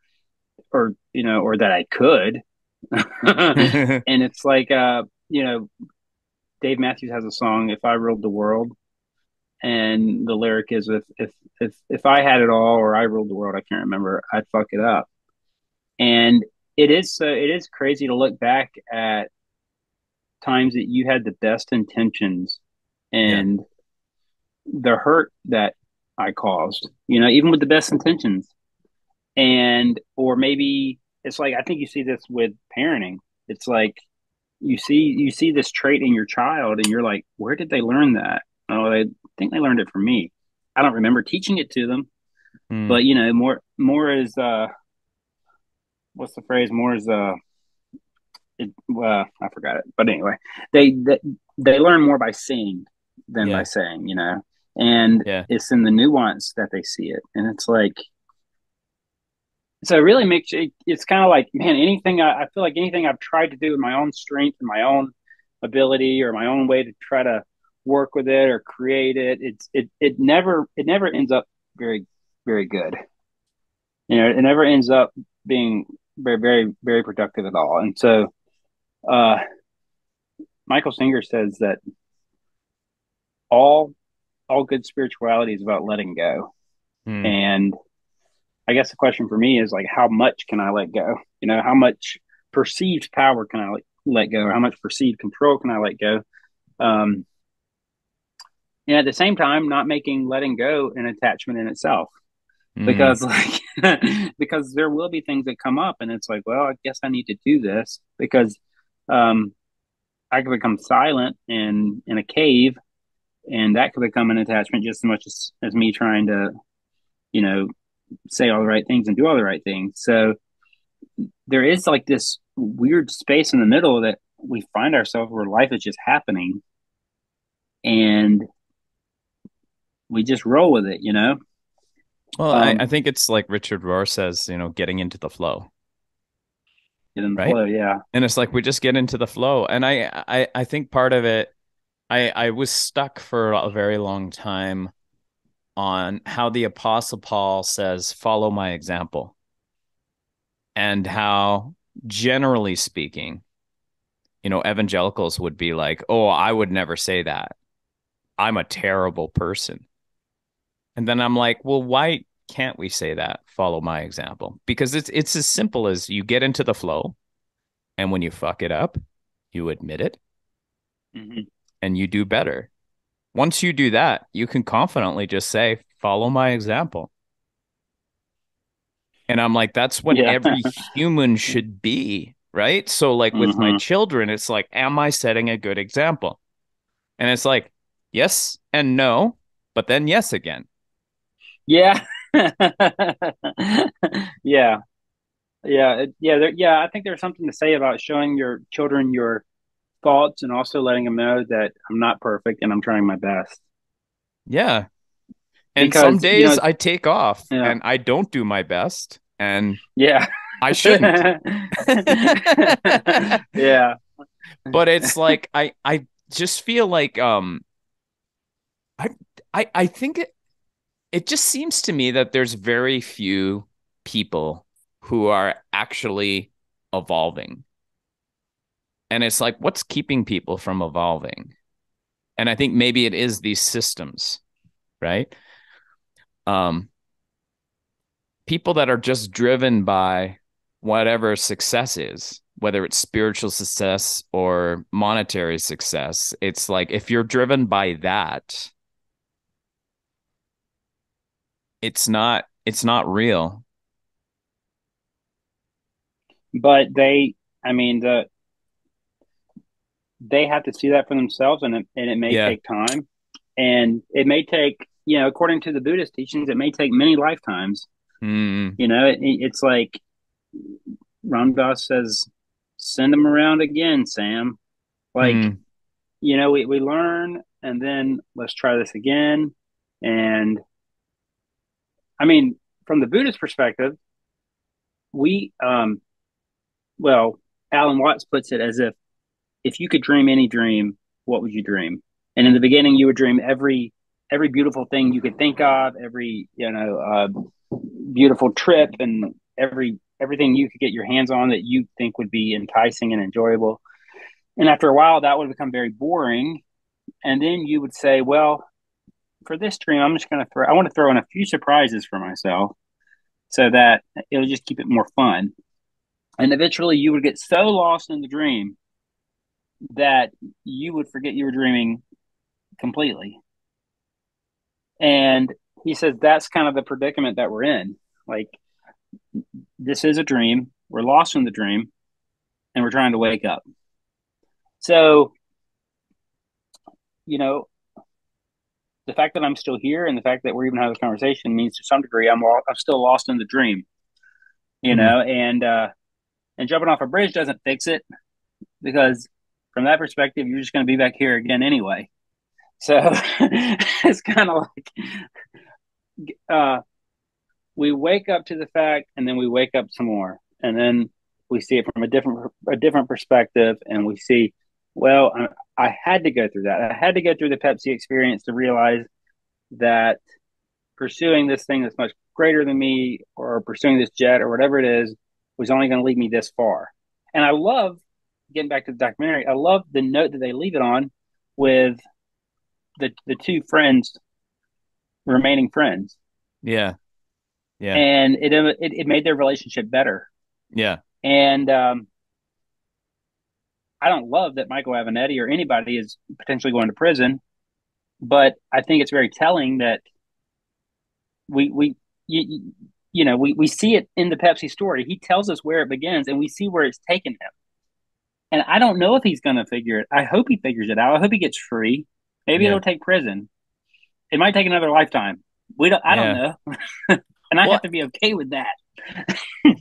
that I could. And it's like Dave Matthews has a song, "If I Ruled the World," and the lyric is, "If I had it all or I ruled the world, I can't remember, I'd fuck it up." And it is crazy to look back at times that you had the best intentions yeah, and the hurt that I caused, even with the best intentions. Or maybe it's like, I think you see this with parenting. It's like you see this trait in your child and you're like, where did they learn that? Oh, I think they learned it from me. I don't remember teaching it to them, But you know, more is what's the phrase? More is I forgot it. But anyway, they learn more by seeing than by Yeah. saying, you know. And Yeah. it's in the nuance that they see it. And it's like so it really makes it, it's kind of like, man, I feel like anything I've tried to do with my own strength and my own ability or my own way to try to work with it or create it, it never ends up very, very good. You know, it never ends up being very, very, very productive at all. And so uh Michael Singer says that all all good spirituality is about letting go. Mm. And I guess the question for me is like, how much can I let go? You know, how much perceived power can I let go? Or how much perceived control can I let go? Um, and at the same time, not making letting go an attachment in itself, Mm. because like because there will be things that come up, and it's like, well, I guess I need to do this because um, I could become silent in a cave, and that could become an attachment just as much as me trying to, you know, say all the right things and do all the right things. So there is like this weird space in the middle that we find ourselves where life is just happening and we just roll with it, you know? Well, I Um, think it's like Richard Rohr says, getting into the flow, get in the right? flow. Yeah. And it's like we just get into the flow. And I think part of it, I was stuck for a very long time on how the Apostle Paul says, follow my example, and how, generally speaking, evangelicals would be like, oh, I would never say that. I'm a terrible person. And then I'm like, well, why can't we say that? Follow my example. Because it's as simple as you get into the flow, and when you fuck it up, you admit it Mm-hmm. and you do better. Once you do that, you can confidently just say, follow my example. And I'm like, that's what Yeah. every human should be, right? So, like with my Mm-hmm. children, it's like, am I setting a good example? And it's like, yes and no, but then yes again. Yeah. Yeah. Yeah. I think there's something to say about showing your children your faults and also letting them know that I'm not perfect and I'm trying my best. Yeah. And some Because, you days know, I take off yeah. and I don't do my best, and Yeah. I shouldn't. Yeah. But it's like I just feel like I I think it just seems to me that there's very few people who are actually evolving. And it's like, what's keeping people from evolving? And I think maybe it is these systems, right? Um, People that are just driven by whatever success is, whether it's spiritual success or monetary success. It's like if you're driven by that, it's not real. But I mean, they have to see that for themselves, and it may Yeah. take time, and it may take, you know, according to the Buddhist teachings, it may take many lifetimes. Mm, You know, it's like Ram Dass says, send them around again, Sam. Like, mm, you know, we learn, and then let's try this again. And I mean, from the Buddhist perspective, we, well, Alan Watts puts it as if you could dream any dream, what would you dream? And in the beginning, you would dream every beautiful thing you could think of, every, you know, beautiful trip, and everything you could get your hands on that you think would be enticing and enjoyable. And after a while, that would become very boring. And then you would say, well, for this dream, I'm just going to I want to throw in a few surprises for myself so that it'll just keep it more fun. And eventually, you would get so lost in the dream that you would forget you were dreaming completely. And he says that's kind of the predicament that we're in. Like, this is a dream. We're lost in the dream and we're trying to wake up. So, you know, the fact that I'm still here and the fact that we're even having a conversation means to some degree I'm still lost in the dream, you Hmm. know, and jumping off a bridge doesn't fix it because from that perspective, you're just going to be back here again anyway. So it's kind of like uh, we wake up to the fact, and then we wake up some more, and then we see it from a different perspective, and we see, well, I had to go through that. I had to go through the Pepsi experience to realize that pursuing this thing that's much greater than me, or pursuing this jet, or whatever it is, was only going to lead me this far. And I love getting back to the documentary. I love the note that they leave it on with the two friends remaining friends, Yeah. Yeah. and it made their relationship better. Yeah. And I don't love that Michael Avenatti or anybody is potentially going to prison, but I think it's very telling that we you, we see it in the Pepsi story. He tells us where it begins, and we see where it's taken him. And I don't know if he's going to figure it. I hope he figures it out. I hope he gets free. Maybe Yeah. it'll take prison. It might take another lifetime. We don't. I don't Yeah. know, and I Well, have to be okay with that.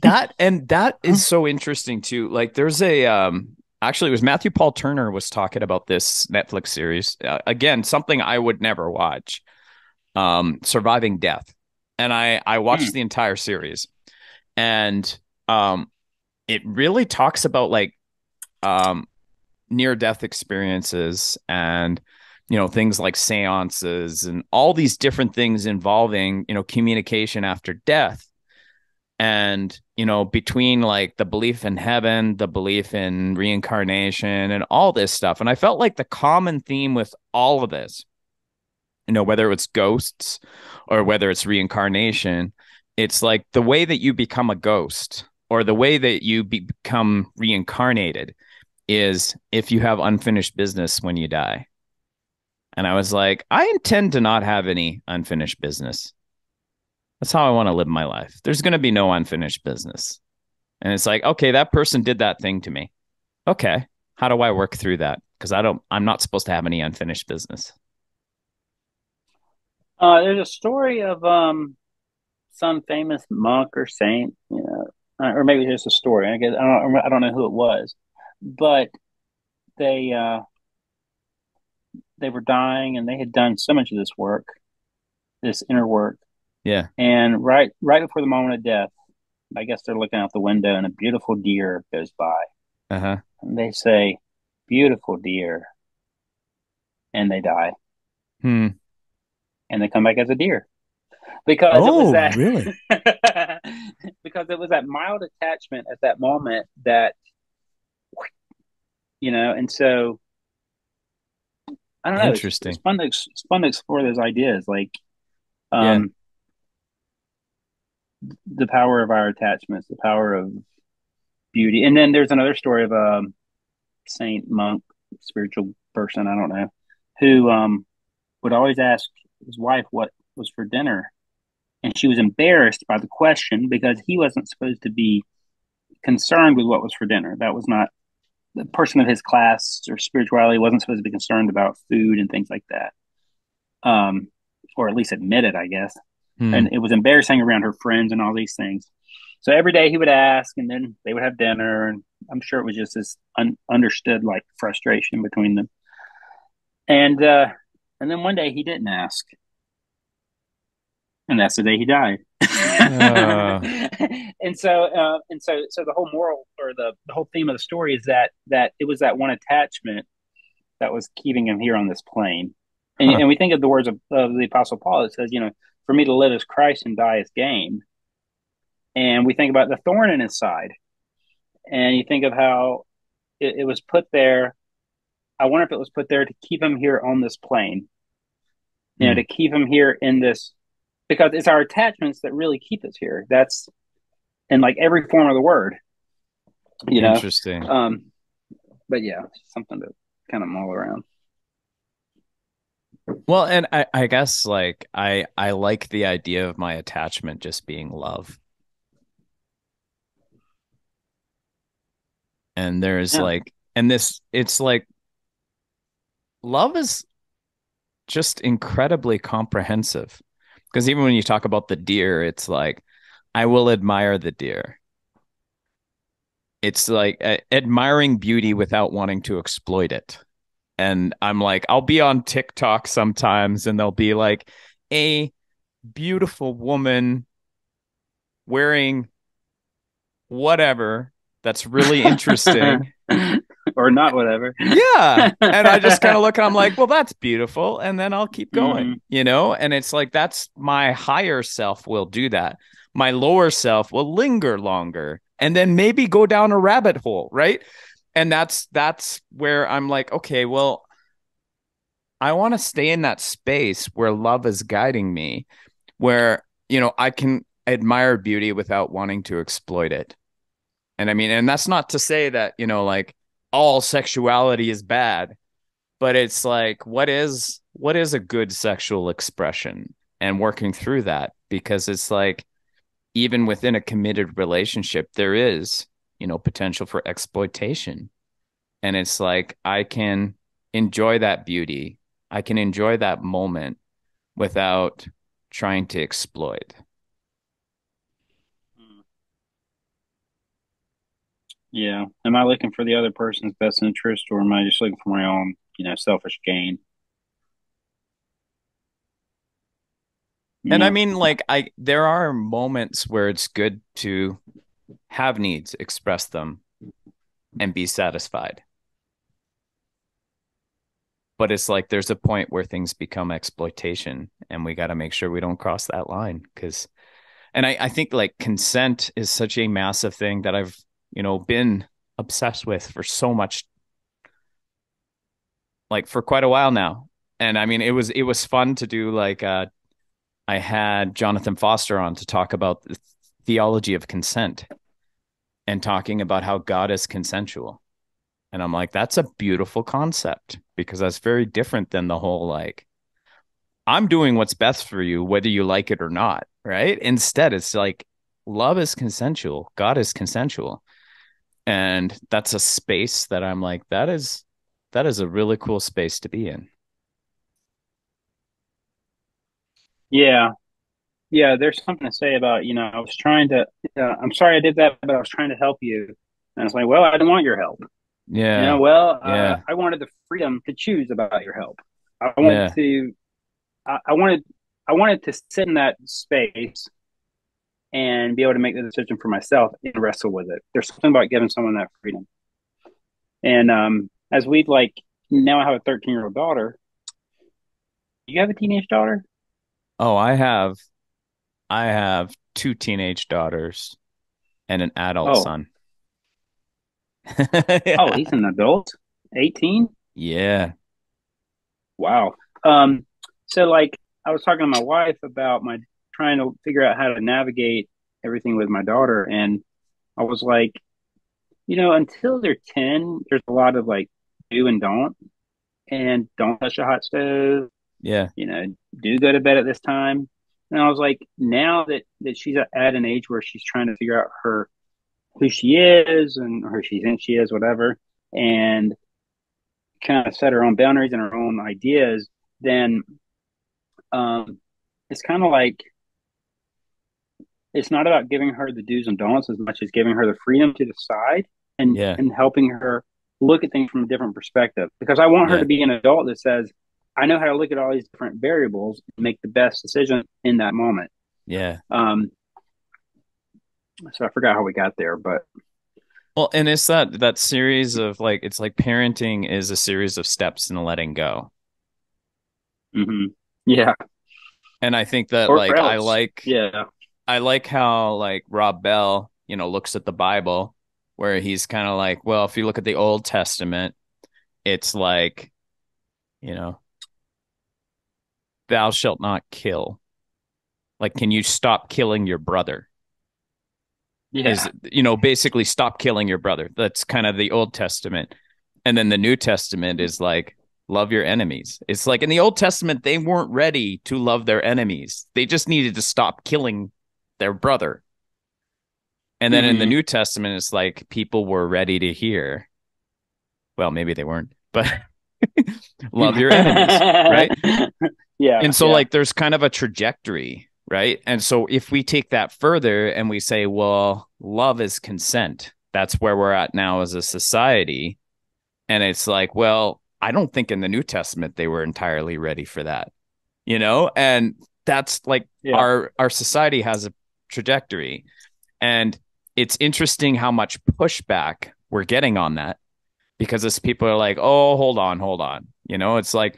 that is so interesting too. Like there's a actually it was Matthew Paul Turner was talking about this Netflix series. Again, something I would never watch. Surviving Death. And I watched Mm, the entire series. And um it really talks about like um near death experiences and things like seances and all these different things involving communication after death, and between like the belief in heaven, the belief in reincarnation, and all this stuff. And I felt like the common theme with all of this, whether it's ghosts or whether it's reincarnation, it's like the way that you become a ghost or the way that you become reincarnated is if you have unfinished business when you die. And I was like, I intend to not have any unfinished business. That's how I want to live my life. There's going to be no unfinished business. And it's like, okay, that person did that thing to me. Okay. How do I work through that? Because I'm not supposed to have any unfinished business. there's a story of some famous monk or saint, or maybe just a story. I guess I don't know who it was, but they uh, they were dying, and they had done so much of this work, this inner work, Yeah. and right before the moment of death, I guess they're looking out the window, and a beautiful deer goes by, Uh-huh. and they say, "Beautiful deer," and they die, Hmm. and they come back as a deer because it was Oh, that really? because it was that mild attachment at that moment that and so I don't know. It's Interesting. fun to it's fun to explore those ideas, like Yeah. um, the power of our attachments, the power of beauty. And then there's another story of a saint, monk, spiritual person, I don't know, who would always ask his wife what was for dinner, and she was embarrassed by the question because he wasn't supposed to be concerned with what was for dinner. That was not the person of his class or spirituality wasn't supposed to be concerned about food and things like that, um, or at least admit it, I guess. Hmm. And it was embarrassing around her friends and all these things. So every day he would ask, and then they would have dinner, and I'm sure it was just this understood like frustration between them. And then one day he didn't ask, and that's the day he died. Uh, and so the whole moral or the whole theme of the story is that it was that one attachment that was keeping him here on this plane. And, huh. and we think of the words of the Apostle Paul. It says, for me to live as Christ and die as gain. And we think about the thorn in his side, and you think of how it was put there. I wonder if it was put there to keep him here on this plane, Hmm. to keep him here in this, because it's our attachments that really keep us here. That's in like every form of the word, you know. Interesting. Um, but yeah, something to kind of mull around. Well, and I guess like I like the idea of my attachment just being love. And there's Yeah. like, and this, it's like love is just incredibly comprehensive. Because even when you talk about the deer, it's like, I will admire the deer. It's like admiring beauty without wanting to exploit it. And I'm like, I'll be on TikTok sometimes and there'll be like a beautiful woman wearing whatever that's really interesting. Or not, whatever. Yeah. And I just kind of look and I'm like, well, that's beautiful. And then I'll keep Hmm. going, you know? And it's like, that's my higher self will do that. My lower self will linger longer and then maybe go down a rabbit hole, right? And that's where I'm like, okay, well, I want to stay in that space where love is guiding me, where, I can admire beauty without wanting to exploit it. And I mean, and that's not to say that, like all sexuality is bad, but it's like what is a good sexual expression and working through that because it's like even within a committed relationship there is, potential for exploitation. And it's like I can enjoy that beauty. I can enjoy that moment without trying to exploit. Yeah. Am I looking for the other person's best interest, or am I just looking for my own, selfish gain? And I Yeah. mean, like, there are moments where it's good to have needs, express them, and be satisfied. But it's like there's a point where things become exploitation, and we got to make sure we don't cross that line. And I think like consent is such a massive thing that I've, been obsessed with for so much, like for quite a while now. And I mean, it was fun to do like, I had Jonathan Foster on to talk about the theology of consent and talking about how God is consensual. And I'm like, that's a beautiful concept because that's very different than the whole like, I'm doing what's best for you, whether you like it or not. Right. Instead, it's like love is consensual, God is consensual. And that's a space that I'm like, that is a really cool space to be in. Yeah. Yeah. There's something to say about, I was trying to, I'm sorry I did that, but I was trying to help you. And it's like, well, I didn't want your help. Yeah. Well, Yeah. I wanted the freedom to choose about your help. I wanted Yeah. to, I wanted, I wanted to sit in that space and be able to make the decision for myself and wrestle with it. There's something about giving someone that freedom. And as we've like now, I have a 13-year-old daughter. You have a teenage daughter? Oh, I have two teenage daughters and an adult Oh, son. oh, Yeah. he's an adult, 18. Yeah. Wow. Um, so like I was talking to my wife about my trying to figure out how to navigate everything with my daughter, and I was like, until they're 10, there's a lot of like do and don't, and don't touch a hot stove, Yeah. you know, do go to bed at this time. And I was like, now that she's at an age where she's trying to figure out her who she is and who she thinks she is, whatever, and kind of set her own boundaries and her own ideas, then it's kind of like it's not about giving her the do's and don'ts as much as giving her the freedom to decide and Yeah. helping her look at things from a different perspective. Because I want her Yeah. to be an adult that says, I know how to look at all these different variables and make the best decision in that moment. Yeah. Um, so I forgot how we got there, but Well, and it's that series of like it's like parenting is a series of steps in letting go. mm-hmm. Yeah, And I think that or like I else, like yeah, I like how like Rob Bell, looks at the Bible where he's kind of like, well, if you look at the Old Testament, it's like, you know, thou shalt not kill. Like, can you stop killing your brother? Is, yeah, basically stop killing your brother. That's kind of the Old Testament. And then the New Testament is like, love your enemies. It's like in the Old Testament, they weren't ready to love their enemies. They just needed to stop killing their brother. And then in the mm-hmm. New Testament, it's like people were ready to hear. Well, maybe they weren't, but Love your enemies, right? Yeah, And so yeah. like there's kind of a trajectory, right? And so if we take that further and we say, well, love is consent, that's where we're at now as a society. And it's like, well, I don't think in the New Testament they were entirely ready for that, And that's like Yeah. our society has a trajectory. And it's interesting how much pushback we're getting on that because as people are like, oh, hold on, hold on. It's like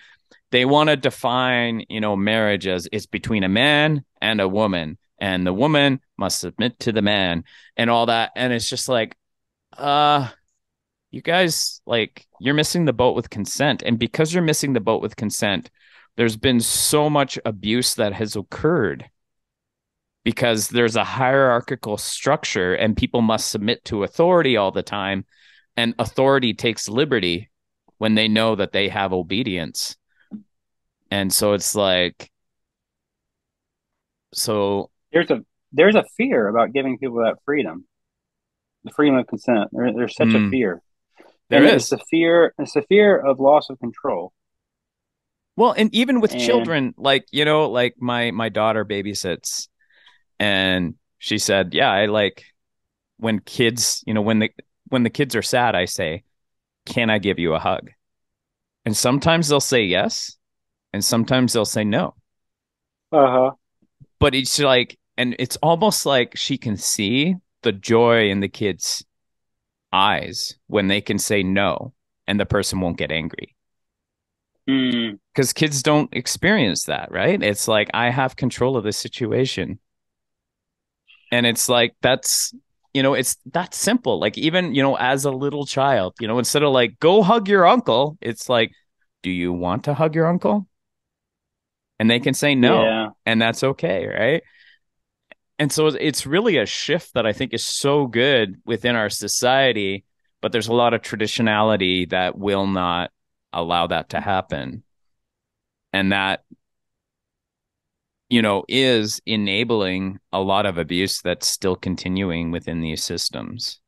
they want to define, marriage as it's between a man and a woman, and the woman must submit to the man and all that. And it's just like, uh, you guys, like, you're missing the boat with consent. And because you're missing the boat with consent, there's been so much abuse that has occurred because there's a hierarchical structure and people must submit to authority all the time. And authority takes liberty when they know that they have obedience. And so it's like, so There's a fear about giving people that freedom, the freedom of consent. There's such a mm, fear, there and it's is. the fear. It's the fear of loss of control. Well, and even with And children, like, like my daughter babysits and she said, yeah, I like when kids, when the kids are sad, I say, can I give you a hug? And sometimes they'll say yes, and sometimes they'll say no. uh-huh. But it's like, and it's almost like she can see the joy in the kids' eyes when they can say no and the person won't get angry. Mm, Because kids don't experience that, right? It's like, I have control of the situation. And it's like, it's that simple. Like, even, as a little child, instead of like, go hug your uncle, it's like, do you want to hug your uncle? And they can say no, yeah, and that's okay, right? And so it's really a shift that I think is so good within our society, but there's a lot of traditionality that will not allow that to happen. And that, is enabling a lot of abuse that's still continuing within these systems.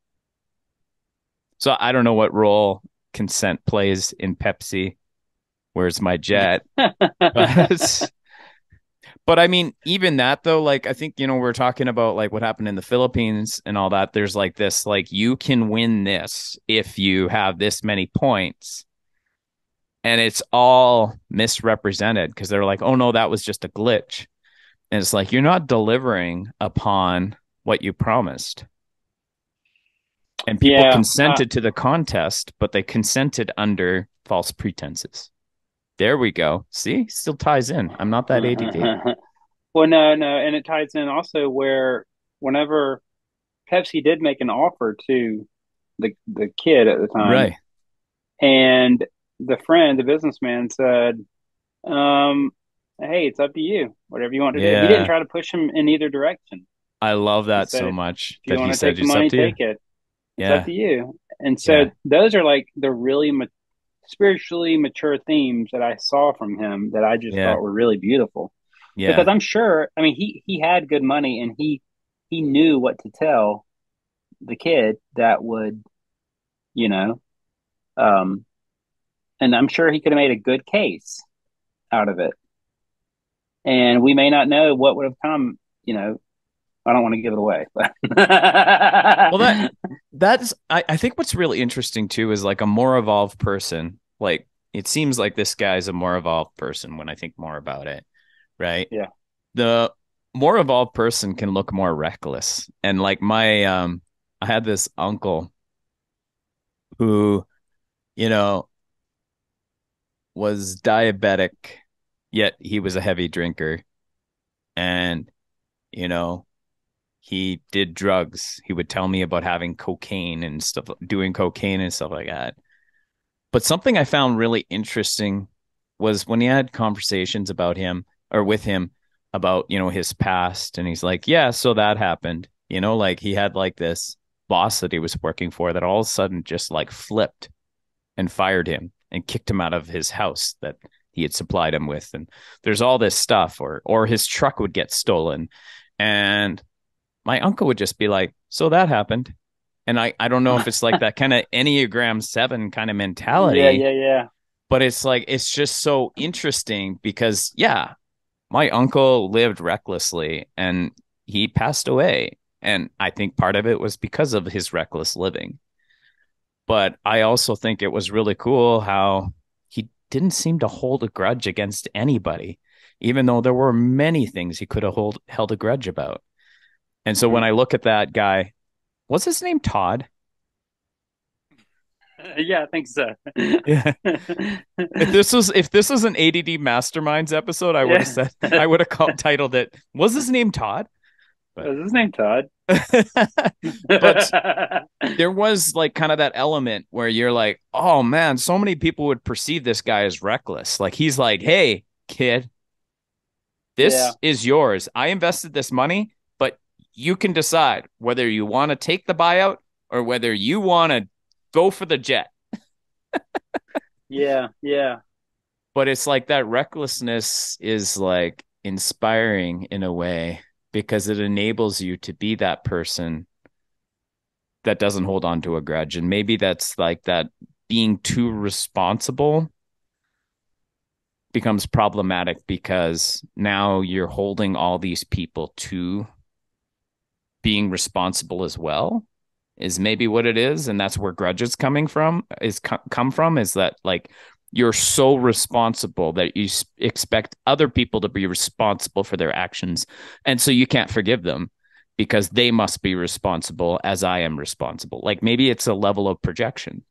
So I don't know what role consent plays in Pepsi. Where's my jet? But But I mean, even that though, like I think, we're talking about like what happened in the Philippines and all that. There's like this, like you can win this if you have this many points. And it's all misrepresented because they're like, oh no, that was just a glitch. And it's like you're not delivering upon what you promised. And people yeah. consented to the contest, but they consented under false pretenses. There we go. See, still ties in. I'm not that ADD. Well, no, no, and it ties in also where whenever Pepsi did make an offer to the kid at the time, Right. and the businessman said, um, "Hey, it's up to you. Whatever you want to do." He didn't Yeah. try to push him in either direction. I love He that said, so "If much you that he want to said take the it's up money, to you. take it. It's up Yeah. to you." And so Yeah. those are like the really spiritually mature themes that I saw from him that I just Yeah. thought were really beautiful. Because Yeah. I'm sure, I mean, he had good money and he knew what to tell the kid that would, you know, um, and I'm sure he could have made a good case out of it. And we may not know what would have come, you know. I don't want to give it away, but Well, I think what's really interesting too is like a more evolved person. Like it seems like this guy's a more evolved person when I think more about it, right? yeah, The more evolved person can look more reckless. And like I had this uncle who, you know, was diabetic, yet he was a heavy drinker. And, you know, he did drugs. He would tell me about having cocaine and stuff, doing cocaine and stuff like that. But something I found really interesting was when he had conversations about him or with him about, his past. And he's like, yeah, so that happened. Like he had like this boss that he was working for that all of a sudden just like flipped and fired him and kicked him out of his house that he had supplied him with. And there's all this stuff, or his truck would get stolen. And my uncle would just be like, so that happened. And I don't know if it's like that kind of Enneagram 7 kind of yeah, mentality, yeah, yeah. But it's like, it's just so interesting because, yeah, my uncle lived recklessly and he passed away. And I think part of it was because of his reckless living. But I also think it was really cool how he didn't seem to hold a grudge against anybody, even though there were many things he could have held a grudge about. And so when Mhm. I look at that guy, what's his name? Todd? Yeah, I think so. Yeah. If this was an ADD Masterminds episode, I would have Yeah. said I would have titled it, was his name Todd? But Was his name Todd? but there was like kind of that element where you're like, oh man, so many people would perceive this guy as reckless. Like he's like, hey, kid, Yeah, this is yours. I invested this money, but you can decide whether you want to take the buyout or whether you want to go for the jet. yeah, yeah. But it's like that recklessness is like inspiring in a way because it enables you to be that person that doesn't hold on to a grudge. And maybe that's like that being too responsible becomes problematic because now you're holding all these people to being responsible as well is maybe what it is, and that's where grudges coming from is come from, is that like you're so responsible that you expect other people to be responsible for their actions, and so you can't forgive them because they must be responsible as I am responsible. Like maybe it's a level of projection.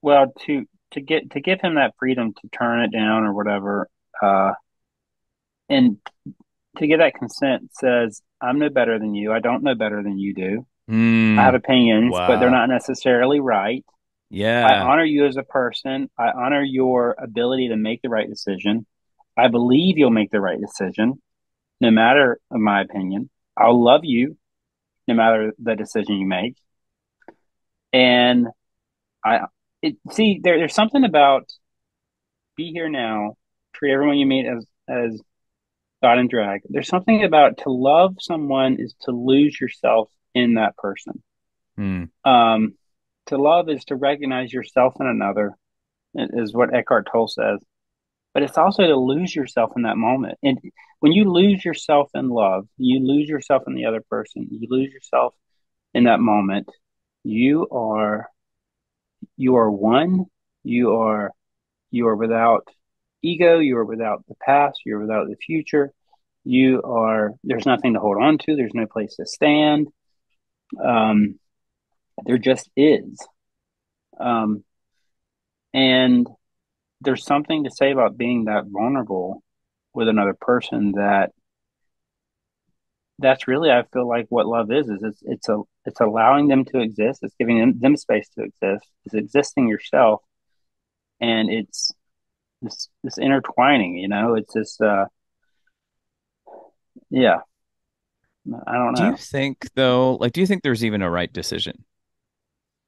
Well, to give him that freedom to turn it down or whatever, uh, and to get that consent says, I'm no better than you. I don't know better than you do. I have Mm, opinions, but they're wow. not necessarily right. I Yeah. honor you as a person. I honor your ability to make the right decision. I believe you'll make the right decision, no matter my opinion. I'll love you no matter the decision you make. And there's something about be here now, treat everyone you meet as God and drag. There's something about to love someone is to lose yourself in that person. Mm. Um, to love is to recognize yourself in another, is what Eckhart Tolle says. But it's also to lose yourself in that moment. And when you lose yourself in love, you lose yourself in the other person, you lose yourself in that moment, you are you are one, you are you are without ego, you are without the past, you're without the future. There's nothing to hold on to, there's no place to stand. Um, there just is. Um, and there's something to say about being that vulnerable with another person that's really, I feel like what love is it's allowing them to exist, it's giving them space to exist, it's existing yourself, and it's this intertwining, it's this yeah, I don't Do you know. think though, like, do you think there's even a right decision?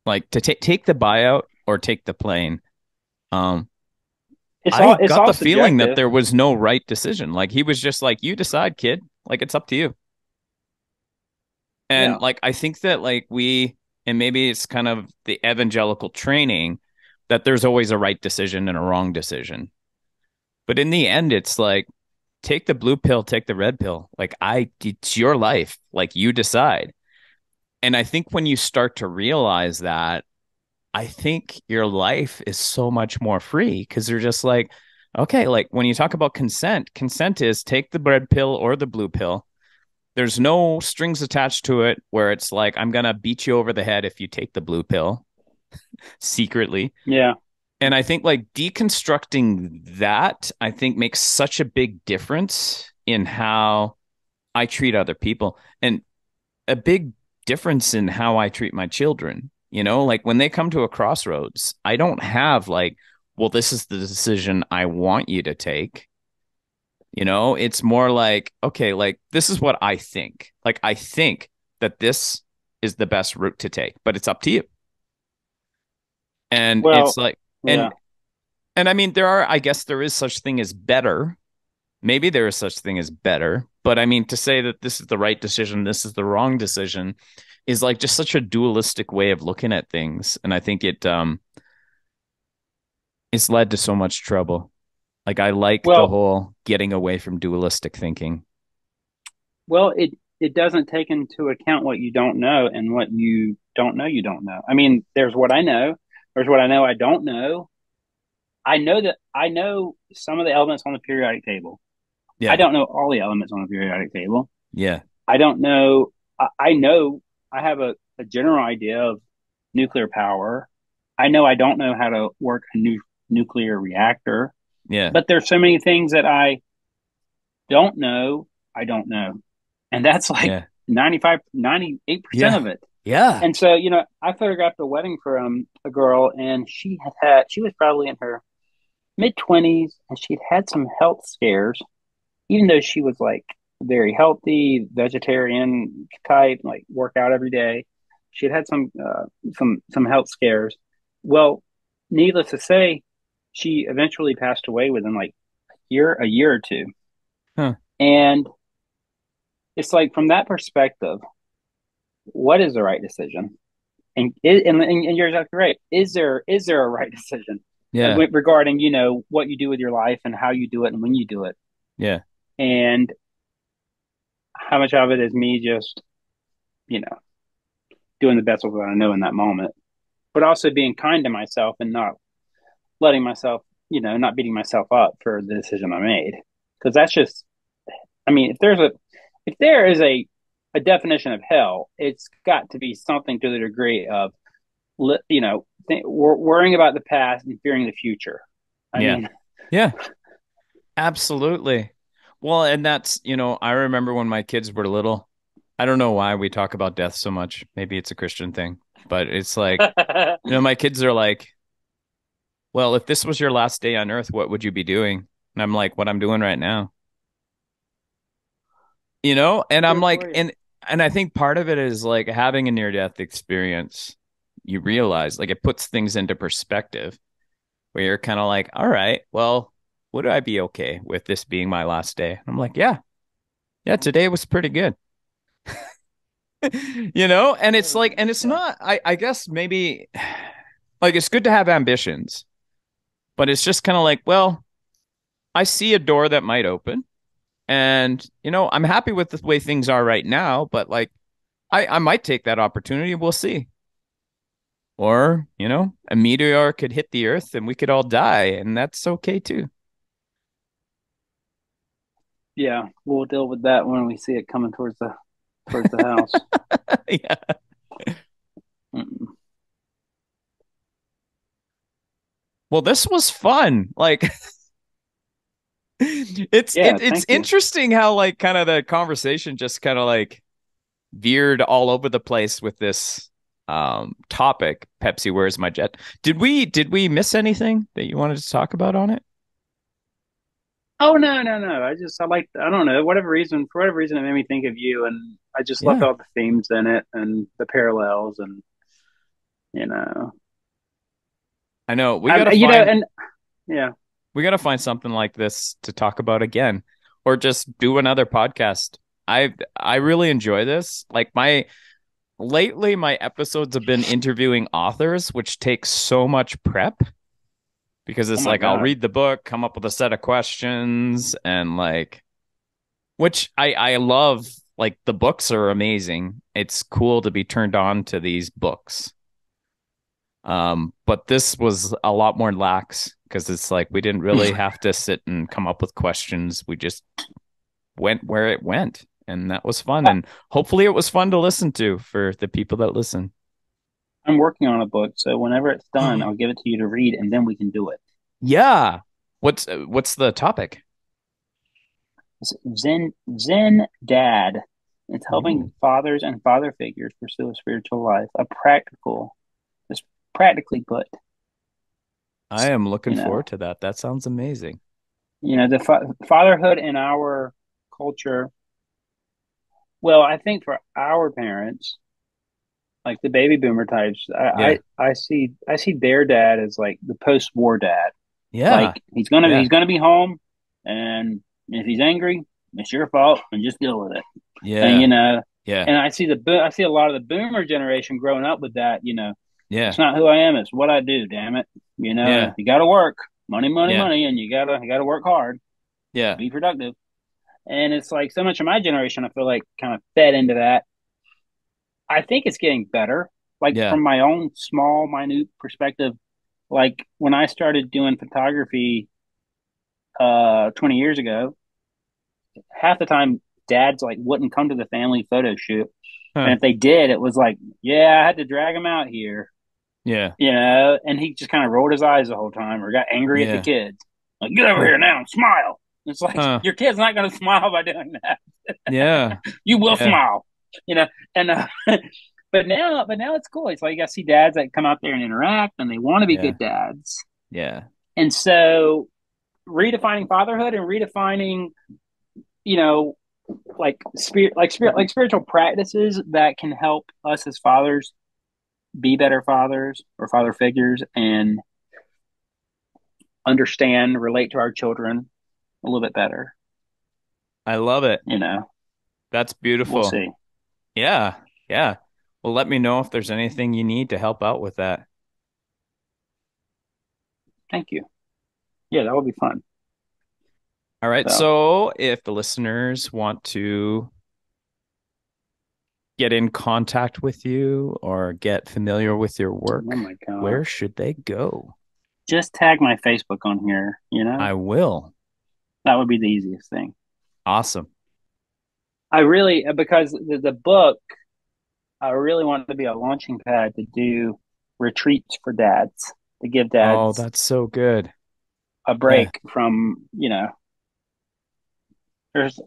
Like to take the buyout or take the plane? Um, I It's got all the feeling that subjective. there was no right decision. Like he was just like, you decide, kid. Like it's up to you. And Yeah. like I think that like and maybe it's kind of the evangelical training that there's always a right decision and a wrong decision. But in the end, it's like take the blue pill, take the red pill. Like it's your life. Like you decide. And I think when you start to realize that, I think your life is so much more free because you're just like, okay, like when you talk about consent, consent is take the red pill or the blue pill. There's no strings attached to it where it's like, I'm going to beat you over the head if you take the blue pill secretly. Yeah. And I think like deconstructing that, I think makes such a big difference in how I treat other people and a big difference in how I treat my children. You know, like when they come to a crossroads, I don't have like, well, this is the decision I want you to take. You know, it's more like, okay, like this is what I think. Like I think that this is the best route to take, but it's up to you. And it's Well, like, yeah. and I mean, I guess there is such thing as better. Maybe there is such thing as better, but I mean, to say that this is the right decision, this is the wrong decision, is like just such a dualistic way of looking at things. And I think It's led to so much trouble. Like I like the Well, whole getting away from dualistic thinking. it doesn't take into account what you don't know, and what you don't know you don't know. I mean, there's what I know, there's what I know I don't know. I know that I know some of the elements on the periodic table. I Yeah. don't know all the elements on the periodic table. Yeah. I don't know. I know I have a general idea of nuclear power. I know I don't know how to work a nuclear reactor, Yeah. but there's so many things that I don't know. I don't know. And that's like Yeah. 95, 98% Yeah. of it. Yeah. And so, I photographed a wedding for a girl, and she was probably in her mid 20s, and she'd had some health scares, even though she was like very healthy, vegetarian type, like work out every day. She had some health scares. Well, needless to say, she eventually passed away within like a year or two. Huh. And it's like from that perspective, what is the right decision? And you're exactly right. Is there a right decision Yeah. regarding what you do with your life and how you do it and when you do it, Yeah. and how much of it is me just you know doing the best with what I know in that moment, but also being kind to myself and not letting myself not beating myself up for the decision I made, because that's just, I mean, if there is a definition of hell, it's got to be something to the degree of worrying about the past and fearing the future. I Yeah. mean, Yeah. Absolutely. Well, and that's, I remember when my kids were little. I don't know why we talk about death so much. Maybe it's a Christian thing, but it's like, my kids are like, well, if this was your last day on earth, what would you be doing? And I'm like, what I'm doing right now. And I'm good like, for you. and I think part of it is like having a near death experience. You realize like it puts things into perspective where you're kind of like, all right, well, would I be okay with this being my last day? I'm like, yeah, yeah, today was pretty good. And it's like, and it's Yeah. not, I guess maybe like it's good to have ambitions, but it's just kind of like, well, I see a door that might open. And, I'm happy with the way things are right now, but like I might take that opportunity. We'll see. Or, a meteor could hit the earth and we could all die, and that's okay too. Yeah, we'll deal with that when we see it coming towards the house. Yeah. Mm. Well, this was fun. Like it's Yeah, it, it's thank you. interesting how like kind of the conversation just kind of like veered all over the place with this topic. Pepsi, where's my jet? Did we miss anything that you wanted to talk about on it? Oh, no, no, no. I don't know, for whatever reason it made me think of you, and I just loved Yeah. all the themes in it and the parallels, and you know. I know. And yeah. We got to find something like this to talk about again or just do another podcast. I really enjoy this. Like my lately my episodes have been interviewing authors, which takes so much prep because Oh it's my like I'll God. read the book, come up with a set of questions and like which I love. Like the books are amazing. It's cool to be turned on to these books. But this was a lot more lax because it's like we didn't really have to sit and come up with questions. We just went where it went, and that was fun. And hopefully, it was fun to listen to for the people that listen. I'm working on a book, so whenever it's done, I'll give it to you to read, and then we can do it. Yeah. What's the topic? It's Zen Dad. It's helping Ooh, fathers and father figures pursue a spiritual life. Just practically put, I am looking you know, forward to that. That sounds amazing. the fatherhood in our culture. Well, I think for our parents, like the baby boomer types, Yeah. I see their dad as like the post war dad. Yeah. Like he's Yeah. gonna be home, and if he's angry, it's your fault, and just deal with it. And Yeah. Yeah. and I see a lot of the boomer generation growing up with that. Yeah. It's not who I am. It's what I do. Damn it. And Yeah. you got to work, money, money, Yeah. money, and you gotta work hard, Yeah. be productive. And it's like so much of my generation, I feel like, kind of fed into that. I think it's getting better. Like Yeah. from my own small, minute perspective, like when I started doing photography 20 years ago, half the time dads like wouldn't come to the family photo shoot. And Huh. if they did, it was like, yeah, I had to drag him out here, Yeah. and he just kind of rolled his eyes the whole time or got angry at the Yeah. kids. Like, get over Huh. here now and smile. It's like, Huh. your kid's not going to smile by doing that. Yeah. You will Yeah. smile, and but now it's cool. It's like I see dads that come out there and interact, and they want to be Yeah. good dads. Yeah. And so redefining fatherhood and redefining, you know, like spiritual practices that can help us as fathers be better fathers or father figures and understand, relate to our children a little bit better. I love it. You know, That's we'll beautiful. see. Yeah. Yeah. Well, let me know if there's anything you need to help out with that. Thank you. Yeah, that would be fun. All right. So, So if the listeners want to get in contact with you or get familiar with your oh work, my God. where should they go? Just tag my Facebook on here, I will. that would be the easiest thing. Awesome. I really, because the book, I really want to be a launching pad to do retreats for dads, to give Oh, dads that's so good. a Yeah. break from, there's,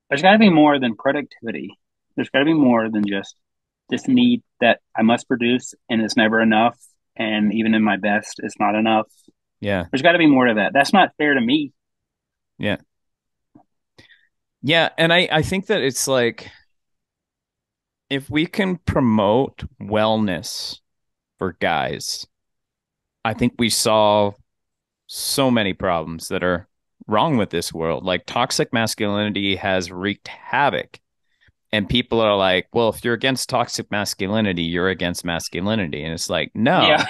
there's got to be more than productivity. There's got to be more than just this need that I must produce and it's never enough. And even in my best, it's not enough. Yeah. There's got to be more to that. That's not fair to me. Yeah. Yeah. And I think that it's like if we can promote wellness for guys, I think we solve so many problems that are wrong with this world. Like toxic masculinity has wreaked havoc. And people are like, well, if you're against toxic masculinity, you're against masculinity. And it's like, Yeah.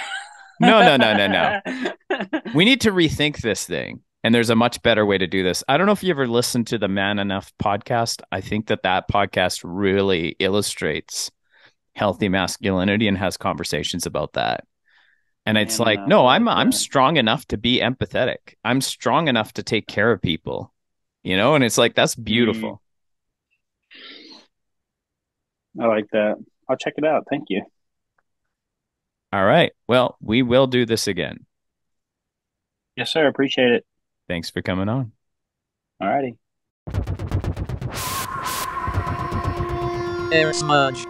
no, no, no, no, no, no. We need to rethink this thing. And there's a much better way to do this. I don't know if you ever listened to the Man Enough podcast. I think that that podcast really illustrates healthy masculinity and has conversations about that. And it's Man like, enough. no, I I'm like I'm that. strong enough to be empathetic. I'm strong enough to take care of people, and it's like that's Mm, beautiful. I like that. I'll check it out. Thank you. All right. Well, we will do this again. Yes, sir. Appreciate it. Thanks for coming on. All righty. Air Smudge.